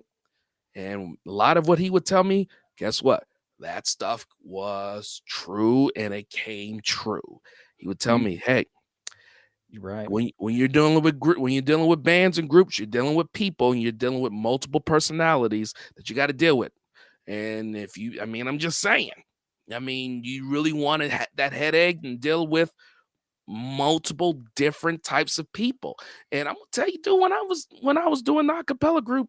And a lot of what he would tell me, guess what? That stuff was true and it came true. He would tell You me, "Hey, you're right. when you're dealing with when you're dealing with bands and groups, you're dealing with people and you're dealing with multiple personalities that you got to deal with. And if you, I mean, I'm just saying, I mean, you really want to that headache and deal with multiple different types of people. And I'm gonna tell you, dude, when I was doing the acapella group,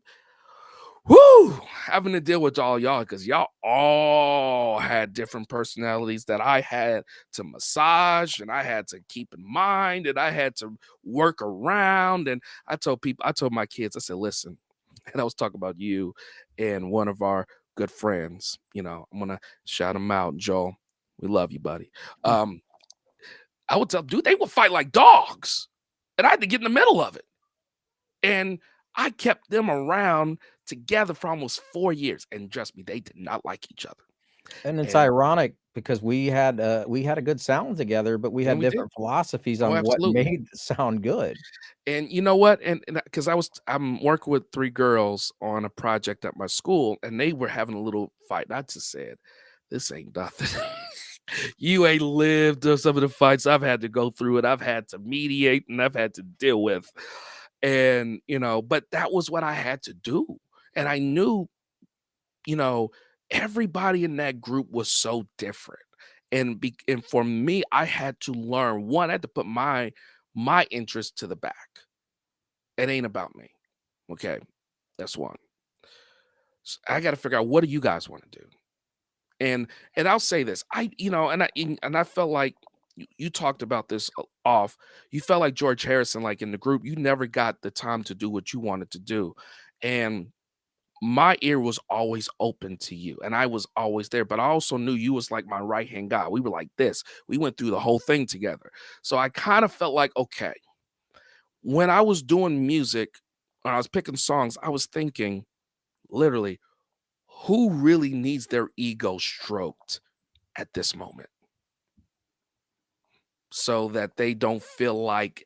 whoo, having to deal with all y'all because y'all all had different personalities that I had to massage and I had to keep in mind and I had to work around. And I told my kids, I said, listen, and I was talking about you and one of our good friends. I'm gonna shout him out, Joel. We love you, buddy. Um, I would tell, dude, they would fight like dogs, and I had to get in the middle of it. And I kept them around together for almost 4 years, and trust me, they did not like each other. And it's And ironic because we had a good sound together, but we and had we did. different philosophies Oh, on what absolutely. made the sound good. And you know what? And because I'm working with 3 girls on a project at my school, and they were having a little fight. And I just said, "This ain't nothing. You ain't lived through some of the fights I've had to go through, and I've had to mediate, and I've had to deal with." And but that was what I had to do. And I knew, you know, everybody in that group was so different. And for me, I had to learn. One, I had to put my interest to the back. It ain't about me. Okay, that's one. I got to figure out, what do you guys want to do? And I'll say this, and I felt like you talked about this off. You felt like George Harrison, like in the group, you never got the time to do what you wanted to do, and my ear was always open to you, and I was always there. But I also knew you was like my right hand guy. We were like this. We went through the whole thing together. So I kind of felt like, okay, when I was doing music, when I was picking songs, I was thinking literally, who really needs their ego stroked at this moment so that they don't feel like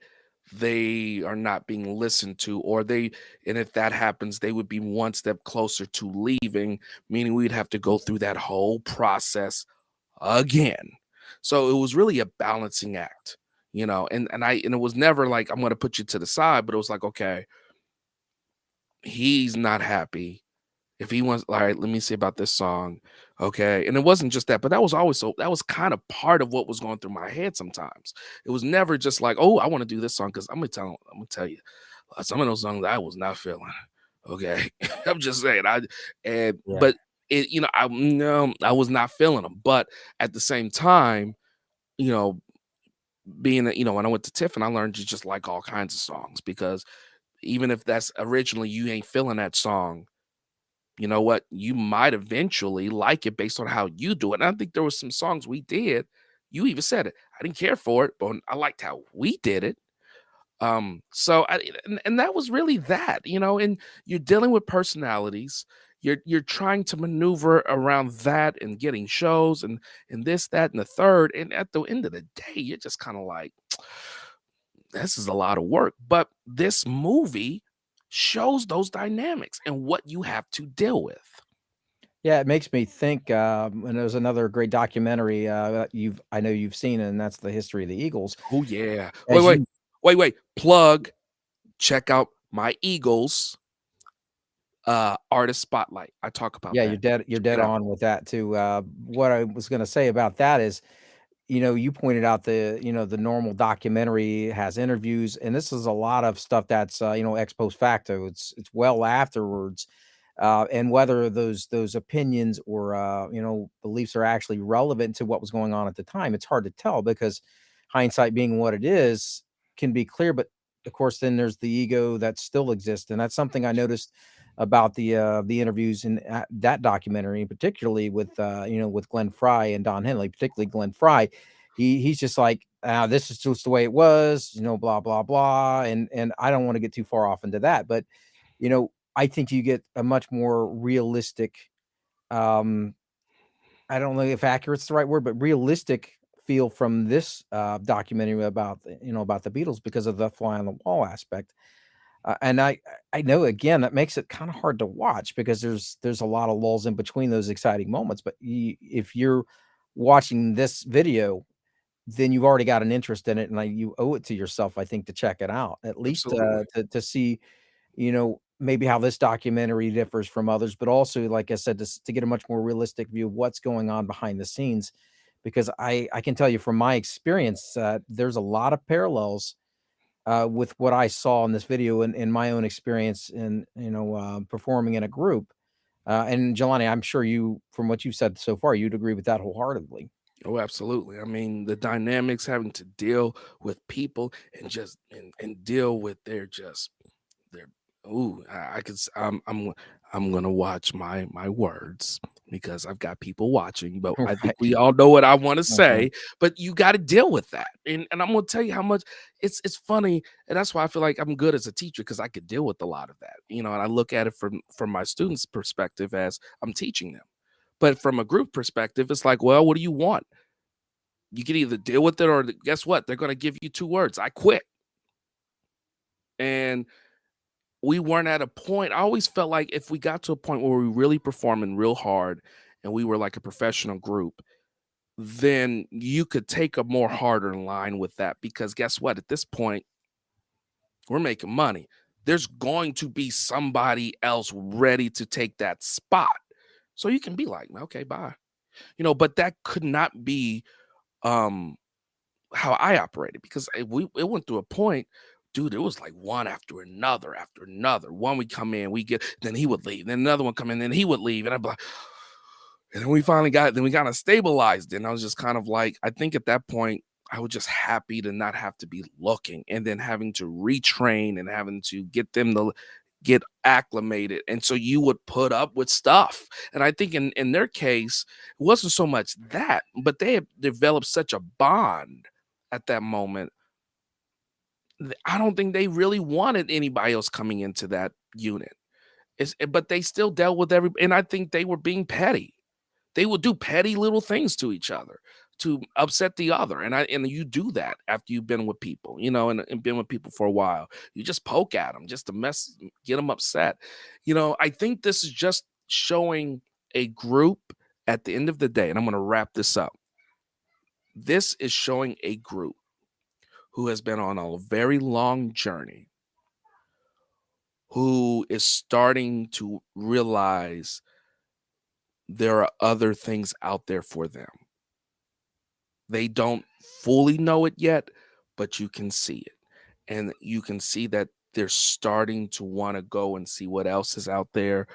they are not being listened to, and if that happens, they would be one step closer to leaving, meaning we'd have to go through that whole process again. So it was really a balancing act, and it was never like, I'm going to put you to the side, but it was like, okay, he's not happy. If he wants, all right, let me see about this song. Okay. And it wasn't just that, but that was kind of part of what was going through my head sometimes. It was never just like, oh, I want to do this song. Cause I'm gonna tell you, some of those songs I was not feeling. Okay. I'm just saying. Yeah. But it, I no, I was not feeling them. But at the same time, you know, being that, when I went to Tiffin, I learned to just like all kinds of songs, because even if that's originally you ain't feeling that song, you know what? You might eventually like it based on how you do it. And I think there was some songs we did. You even said it. I didn't care for it, but I liked how we did it. And that was really that, and you're dealing with personalities. You're trying to maneuver around that and getting shows and this, that, and the third. And at the end of the day, you're just kind of like, this is a lot of work. But this movie shows those dynamics and what you have to deal with. Yeah, it makes me think, and there's another great documentary, that I know you've seen, and that's The History of the Eagles. Oh yeah. Wait, As wait, you wait. Plug. Check out my Eagles artist spotlight. I talk about Yeah, that. you're Check dead it out. on with that too. What I was gonna say about that is, you pointed out the normal documentary has interviews, and this is a lot of stuff that's, ex post facto. It's well afterwards, and whether those opinions or beliefs are actually relevant to what was going on at the time, it's hard to tell because hindsight being what it is can be clear, but of course then there's the ego that still exists, and that's something I noticed about the interviews in that documentary, particularly with Glenn Fry and Don Henley, particularly Glenn Fry. He's just like, this is just the way it was, blah blah blah, and I don't want to get too far off into that, but I think you get a much more realistic, um, I don't know if accurate's the right word, but realistic feel from this documentary about about the Beatles because of the fly on the wall aspect. And I know again that makes it kind of hard to watch because there's a lot of lulls in between those exciting moments. But if you're watching this video, then you've already got an interest in it, and you owe it to yourself, I think, to check it out at least Absolutely. to see maybe how this documentary differs from others, but also, like I said, to get a much more realistic view of what's going on behind the scenes. Because I can tell you from my experience that there's a lot of parallels with what I saw in this video and in my own experience in performing in a group. And Jelani, I'm sure from what you've said so far, you'd agree with that wholeheartedly. Oh, absolutely. I mean, the dynamics, having to deal with people and just and deal with their Ooh, I could. I'm gonna watch my words because I've got people watching. But I think Right. we all know what I want to Mhm. say. But you got to deal with that, and I'm gonna tell you how much it's funny, and that's why I feel like I'm good as a teacher because I could deal with a lot of that. And I look at it from my students' perspective as I'm teaching them. But from a group perspective, it's like, well, what do you want? You can either deal with it or guess what? They're gonna give you two words. I quit. And we weren't at a point. I always felt like if we got to a point where we really performing real hard and we were like a professional group, then you could take a more harder line with that because guess what? At this point, we're making money. There's going to be somebody else ready to take that spot. So you can be like, okay, bye. But that could not be um how I operated because it went through a point, dude. It was like one after another, after another. One would come in, we get, then he would leave, then another one come in, then he would leave, and I'd be like, and then we finally then we kind of stabilized, and I was just kind of like, I think at that point. I was just happy to not have to be looking and then having to retrain and having to get them to get acclimated. And so you would put up with stuff. And I think in their case, it wasn't so much that, but they had developed such a bond at that moment. I don't think they really wanted anybody else coming into that unit. But they still dealt with and I think they were being petty. They would do petty little things to each other to upset the other. And you do that after you've been with people, and been with people for a while. You just poke at them just to get them upset. I think this is just showing a group at the end of the day, and I'm going to wrap this up. This is showing a group who has been on a very long journey, who is starting to realize there are other things out there for them. They don't fully know it yet, but you can see it. And you can see that they're starting to want to go and see what else is out there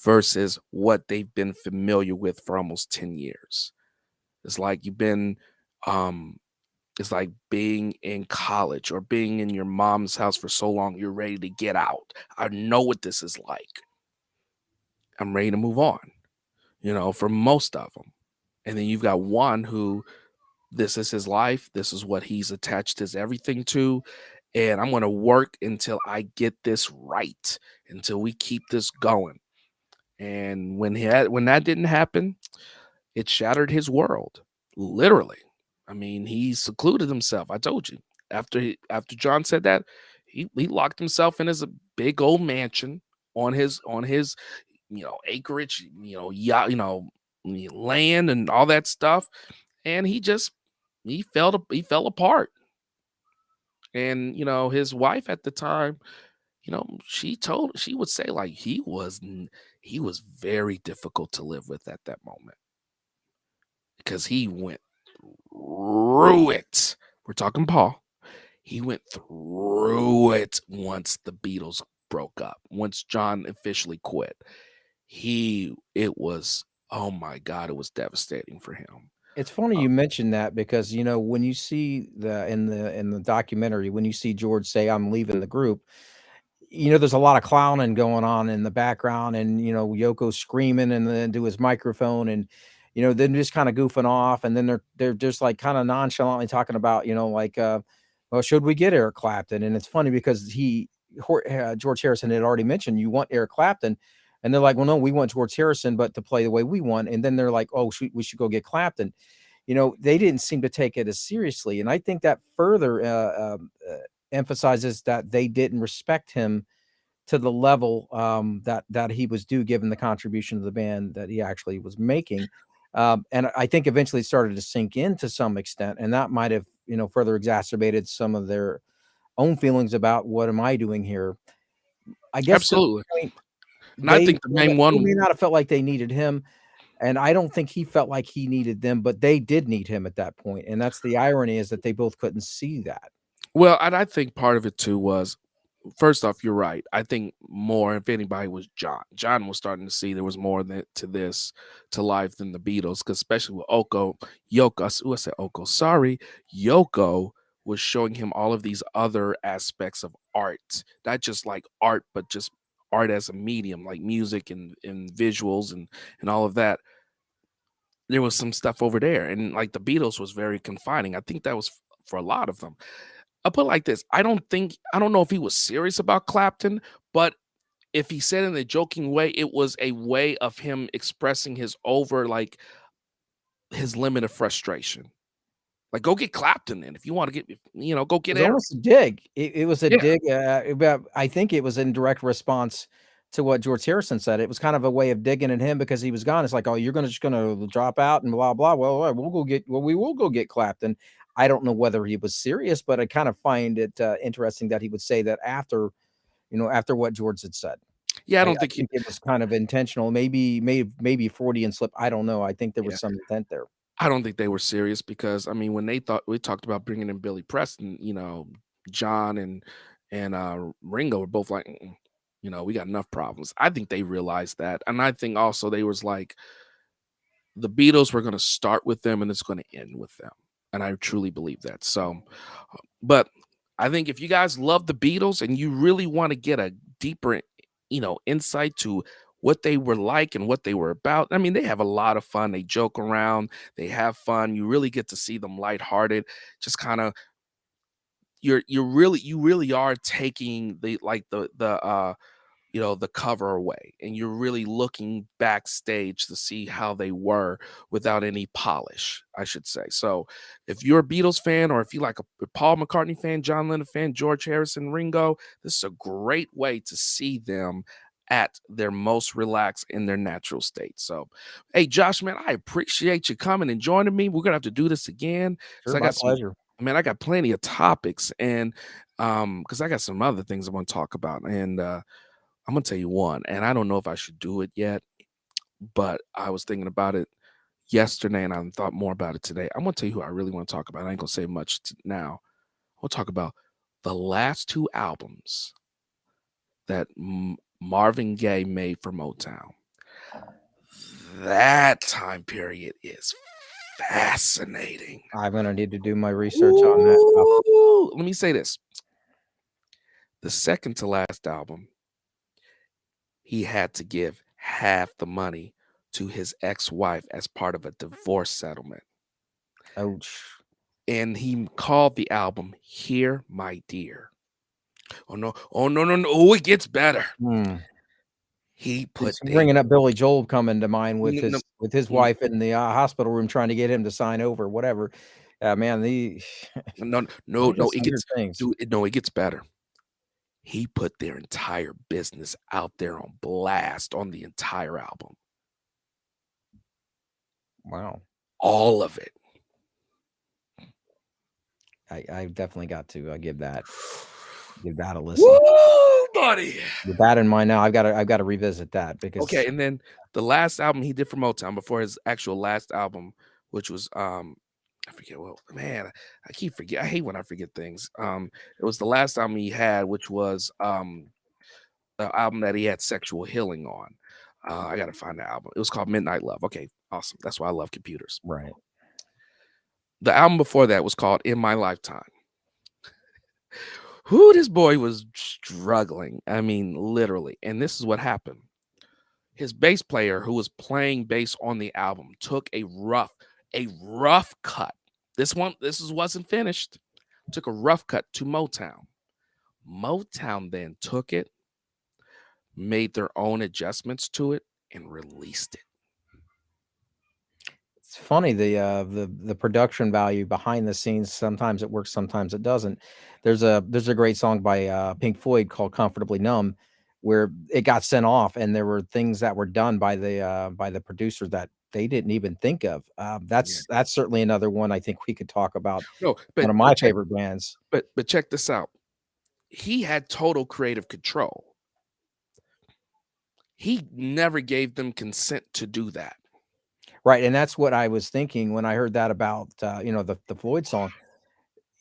versus what they've been familiar with for almost 10 years. It's like you've been um it's like being in college or being in your mom's house for so long you're ready to get out. I know what this is like. I'm ready to move on, for most of them. And then you've got one who this is his life. This is what he's attached his everything to. And I'm going to work until I get this right, until we keep this going. And when that didn't happen, it shattered his world, literally. I mean, he secluded himself. I told you. After John said that, he locked himself in his big old mansion on his acreage, yacht, land and all that stuff. And he fell apart. And his wife at the time, she would say like he was very difficult to live with at that moment because he went through it. We're talking Paul. He went through it once the Beatles broke up. Once John officially quit. It was, oh my God, it was devastating for him. It's funny Uh, you mentioned that because, when you see the documentary, when you see George say, "I'm leaving the group," there's a lot of clowning going on in the background and, Yoko screaming and then to his microphone and, then just kind of goofing off. And then they're just like kind of nonchalantly talking about, like, well, should we get Eric Clapton? And it's funny because George Harrison had already mentioned, you want Eric Clapton. And they're like, well, no, we want George Harrison, but to play the way we want. And then they're like, oh, we should go get Clapton. They didn't seem to take it as seriously. And I think that further emphasizes that they didn't respect him to the level that he was due, given the contribution to the band that he actually was making. And I think eventually it started to sink in to some extent, and that might have further exacerbated some of their own feelings about what am I doing here. I guess to Absolutely. the point And I they think the main they one. may not have felt like they needed him, and I don't think he felt like he needed them, but they did need him at that point. And that's the irony, is that they both couldn't see that. Well, and I think part of it too was, first off, you're right. I think more, if anybody, was John. John was starting to see there was more to life than the Beatles, because especially with Yoko, I said Oko, sorry, Yoko was showing him all of these other aspects of art, not just like art, but just art as a medium, like music and visuals and all of that, there was some stuff over there. And like the Beatles was very confining. I think that was for a lot of them. I'll put it like this. I don't know if he was serious about Clapton, but if he said in a joking way, it was a way of him expressing his over like his limit of frustration. Like, go get Clapton then. If you want to get, go It get was Eric. almost a dig. It was a Yeah. dig, about I think it was in direct response to what George Harrison said. It was kind of a way of digging at him because he was gone. It's like, "Oh, you're just gonna drop out and blah, blah. Well, we will go get Clapton." I don't know whether he was serious, but I kind of find it, interesting that he would say that after, after what George had said. Yeah, I I don't think he think it was kind of intentional, maybe Freudian slip. I don't know. I think there yeah. was some intent there. I don't think they were serious because I mean, when they thought we talked about bringing in Billy Preston, John and Ringo were both like, "Mm-mm, we got enough problems." I think they realized that, and I think also they was like, the Beatles were going to start with them and it's going to end with them, and I truly believe that. So, but I think if you guys love the Beatles and you really want to get a deeper, insight to what they were like and what they were about, I mean, they have a lot of fun. They joke around, they have fun. You really get to see them lighthearted, just kind of you really are taking the cover away and you're really looking backstage to see how they were without any polish, I should say. So if you're a Beatles fan or if you like a Paul McCartney fan, John Lennon fan, George Harrison, Ringo, this is a great way to see them at their most relaxed in their natural state. So hey, Josh, man, I appreciate you coming and joining me. We're gonna have to do this again because Sure, my pleasure. I got plenty of topics and because I got some other things I want to talk about. And I'm gonna tell you one, and I don't know if I should do it yet, but I was thinking about it yesterday, and I thought more about it today. I'm gonna tell you who I really want to talk about. I ain't gonna say much now. We'll talk about the last two albums that Marvin Gaye made for Motown. That time period is fascinating. I'm gonna need to do my research on that. Ooh, let me say this: the second to last album, he had to give half the money to his ex-wife as part of a divorce settlement. Ouch. And he called the album Here My Dear. Oh no, oh no, no, no. Oh, it gets better. Hmm. He put Bringing up Billy Joel coming to mind with no, his no, wife in the, hospital room trying to get him to sign over, whatever. Man, no, no, these are no, it some weird gets things. dude, no, it gets better. He put their entire business out there on blast on the entire album. Wow. All of it. I definitely got to, give that a listen. Woo, buddy. With that in mind now, I've gotta revisit that because Okay, and then the last album he did for Motown before his actual last album, which was I forget what man, I keep forget. I hate when I forget things. It was the last album he had, which was the album that he had Sexual Healing on. I gotta find the album. It was called Midnight Love. Okay, awesome. That's why I love computers. right. The album before that was called In My Lifetime. Who this boy was struggling. I mean, literally. And this is what happened. His bass player, who was playing bass on the album, took a rough cut. Wasn't finished. Took a rough cut to Motown. Motown then took it, made their own adjustments to it, and released it. It's funny the production value behind the scenes. Sometimes it works, sometimes it doesn't. There's a great song by Pink Floyd called "Comfortably Numb," where it got sent off, and there were things that were done by the producer that they didn't even think of. Yeah. That's certainly another one I think we could talk about. No, One of my favorite bands. but check this out. He had total creative control. He never gave them consent to do that. Right, and that's what I was thinking when I heard that about, the Floyd song.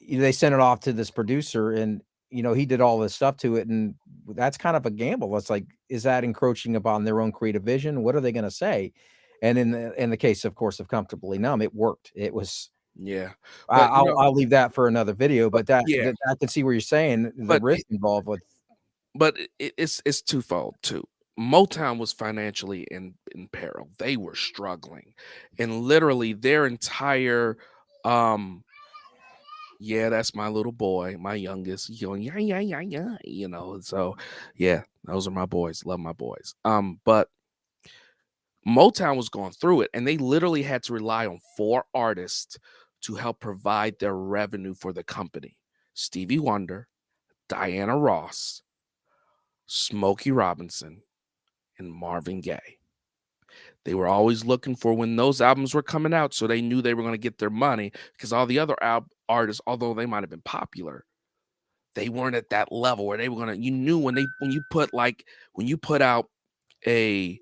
They sent it off to this producer and, he did all this stuff to it, and that's kind of a gamble. It's like, is that encroaching upon their own creative vision? What are they gonna say? And in the case, of course, of Comfortably Numb, it worked. It was Yeah. I But I'll leave that for another video, but yeah, I can see where you're saying the but risk involved with. but it's twofold too. Motown was financially in peril. They were struggling, and literally their entire yeah, that's my little boy, my youngest. He's going, yeah, yeah, yeah, yeah. So yeah, those are my boys. Love my boys. But Motown was going through it, and they literally had to rely on 4 artists to help provide their revenue for the company: Stevie Wonder, Diana Ross, Smokey Robinson, and Marvin Gaye. They were always looking for when those albums were coming out, so they knew they were going to get their money, because all the other artists, although they might have been popular, they weren't at that level where they were gonna. You knew when you put out a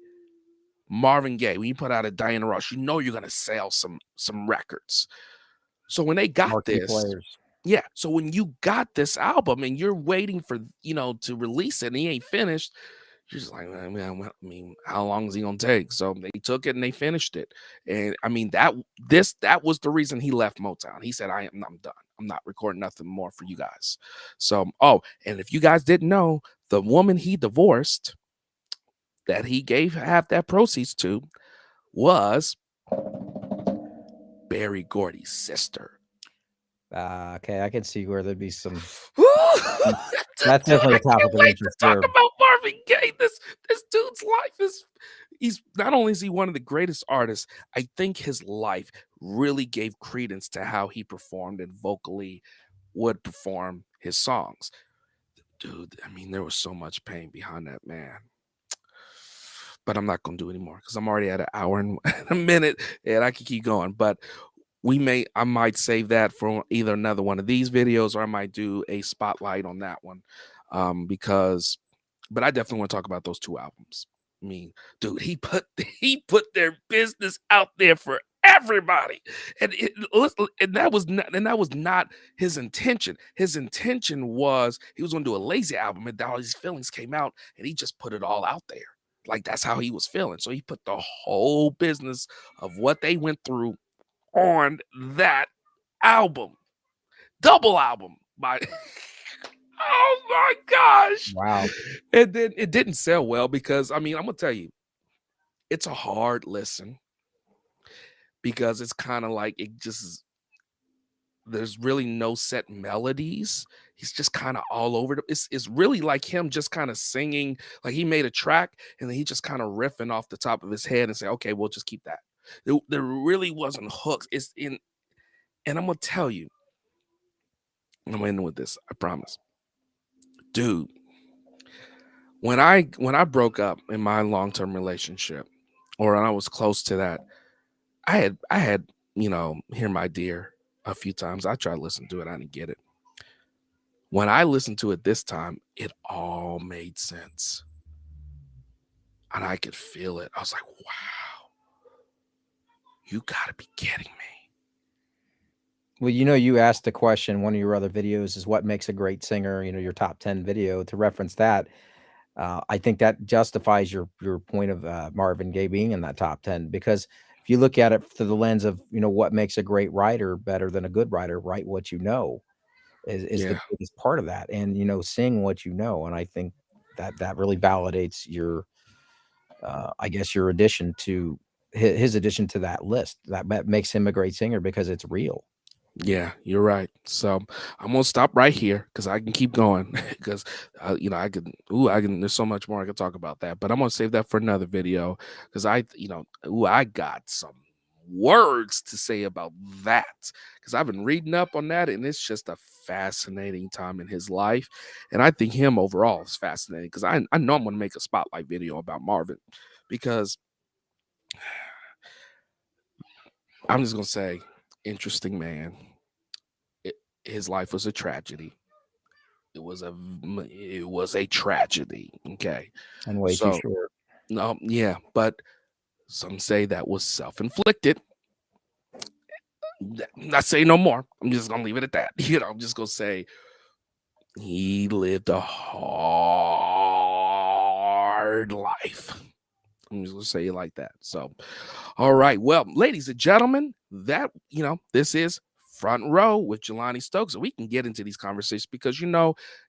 Marvin Gaye, when you put out a Diana Ross, you know you're gonna sell some records. So when they got Marquee this, players. yeah. So when you got this album and you're waiting for to release it and he ain't finished, you're just like, I mean, how long is he gonna take? So they took it and they finished it. And I mean that was the reason he left Motown. He said, I'm done. I'm not recording nothing more for you guys. So and if you guys didn't know, the woman he divorced that he gave half that proceeds to was Berry Gordy's sister. Okay, I can see where there'd be some. That's definitely a I can't topic of wait interest to talk there. about Marvin Gaye. This dude's life is. He's not only is he one of the greatest artists, I think his life really gave credence to how he performed and vocally would perform his songs. Dude, I mean, there was so much pain behind that man. But I'm not gonna do anymore because I'm already at an hour and a minute, and I can keep going. But I might save that for either another one of these videos, or I might do a spotlight on that one. But I definitely want to talk about those 2 albums. I mean, dude, he put their business out there for everybody, and that was not his intention. His intention was he was going to do a lazy album, and all these feelings came out, and he just put it all out there. Like that's how he was feeling. So he put the whole business of what they went through on that album, double album by. Oh my gosh! Wow. And then it didn't sell well because I mean I'm gonna tell you, it's a hard listen because it's kind of like there's really no set melodies. He's just kind of all over it's really like him just kind of singing, like he made a track and then he just kind of riffing off the top of his head and say, okay, we'll just keep that. There really wasn't hooks. And I'm gonna tell you, and I'm ending with this, I promise. Dude, when I broke up in my long-term relationship, or when I was close to that, I had Hear My Dear a few times. I tried to listen to it, I didn't get it. When I listened to it this time, it all made sense. And I could feel it. I was like, wow, you gotta be kidding me. Well, you asked the question, one of your other videos is what makes a great singer, your top 10 video. To reference that, I think that justifies your point of Marvin Gaye being in that top 10, because if you look at it through the lens of, what makes a great writer better than a good writer, write what you know is the Yeah. biggest part of that. And, sing what you know. And I think that really validates your, I guess, your addition to his addition to that list. That makes him a great singer because it's real. Yeah, you're right. So I'm gonna stop right here because I can keep going because I can. There's so much more I can talk about that, but I'm gonna save that for another video because I got some words to say about that because I've been reading up on that and it's just a fascinating time in his life, and I think him overall is fascinating because I know I'm gonna make a spotlight video about Marvin because I'm just gonna say interesting man. His life was a tragedy. It was a tragedy. Okay. And way too So short. no, yeah, but some say that was self-inflicted. Not say no more. I'm just gonna leave it at that. I'm just gonna say he lived a hard life. I'm just gonna say it like that. So, all right. Well, ladies and gentlemen, this is Front Row with Jelani Stokes. And we can get into these conversations because,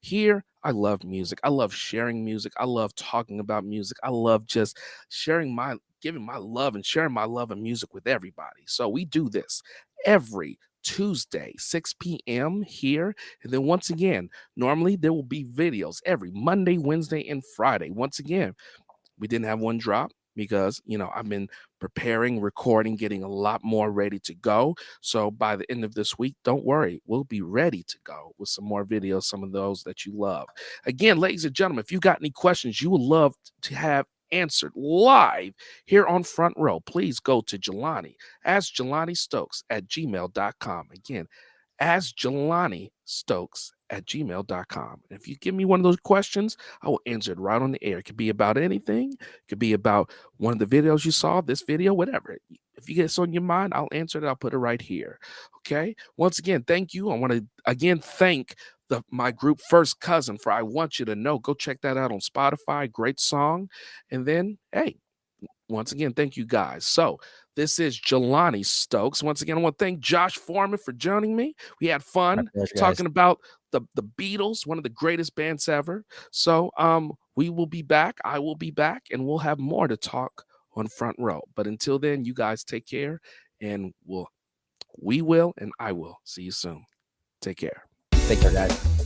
here I love music. I love sharing music. I love talking about music. I love just giving my love and sharing my love and music with everybody. So we do this every Tuesday, 6 p.m. here. And then once again, normally there will be videos every Monday, Wednesday, and Friday. Once again, we didn't have one drop because, I've been preparing, recording, getting a lot more ready to go. So by the end of this week, don't worry, we'll be ready to go with some more videos, some of those that you love. Again, ladies and gentlemen, if you got any questions you would love to have answered live here on Front Row, please go to Jelani, ask Jelani Stokes at gmail.com. Again, ask Jelani Stokes at gmail.com. And if you give me one of those questions, I will answer it right on the air. It could be about anything. It could be about one of the videos you saw, this video, whatever. If you get this on your mind, I'll answer it. I'll put it right here. Okay. Once again, thank you. I want to again thank my group First Cousin for I Want You to Know. Go check that out on Spotify. Great song. And then, hey, once again, thank you guys. So this is Jelani Stokes. Once again, I want to thank Josh Forman for joining me. We had My fun pleasure, guys. talking about the Beatles, one of the greatest bands ever. So we will be back. I will be back, and we'll have more to talk on Front Row. But until then, you guys take care, and we will, and I will see you soon. Take care. Take care, guys.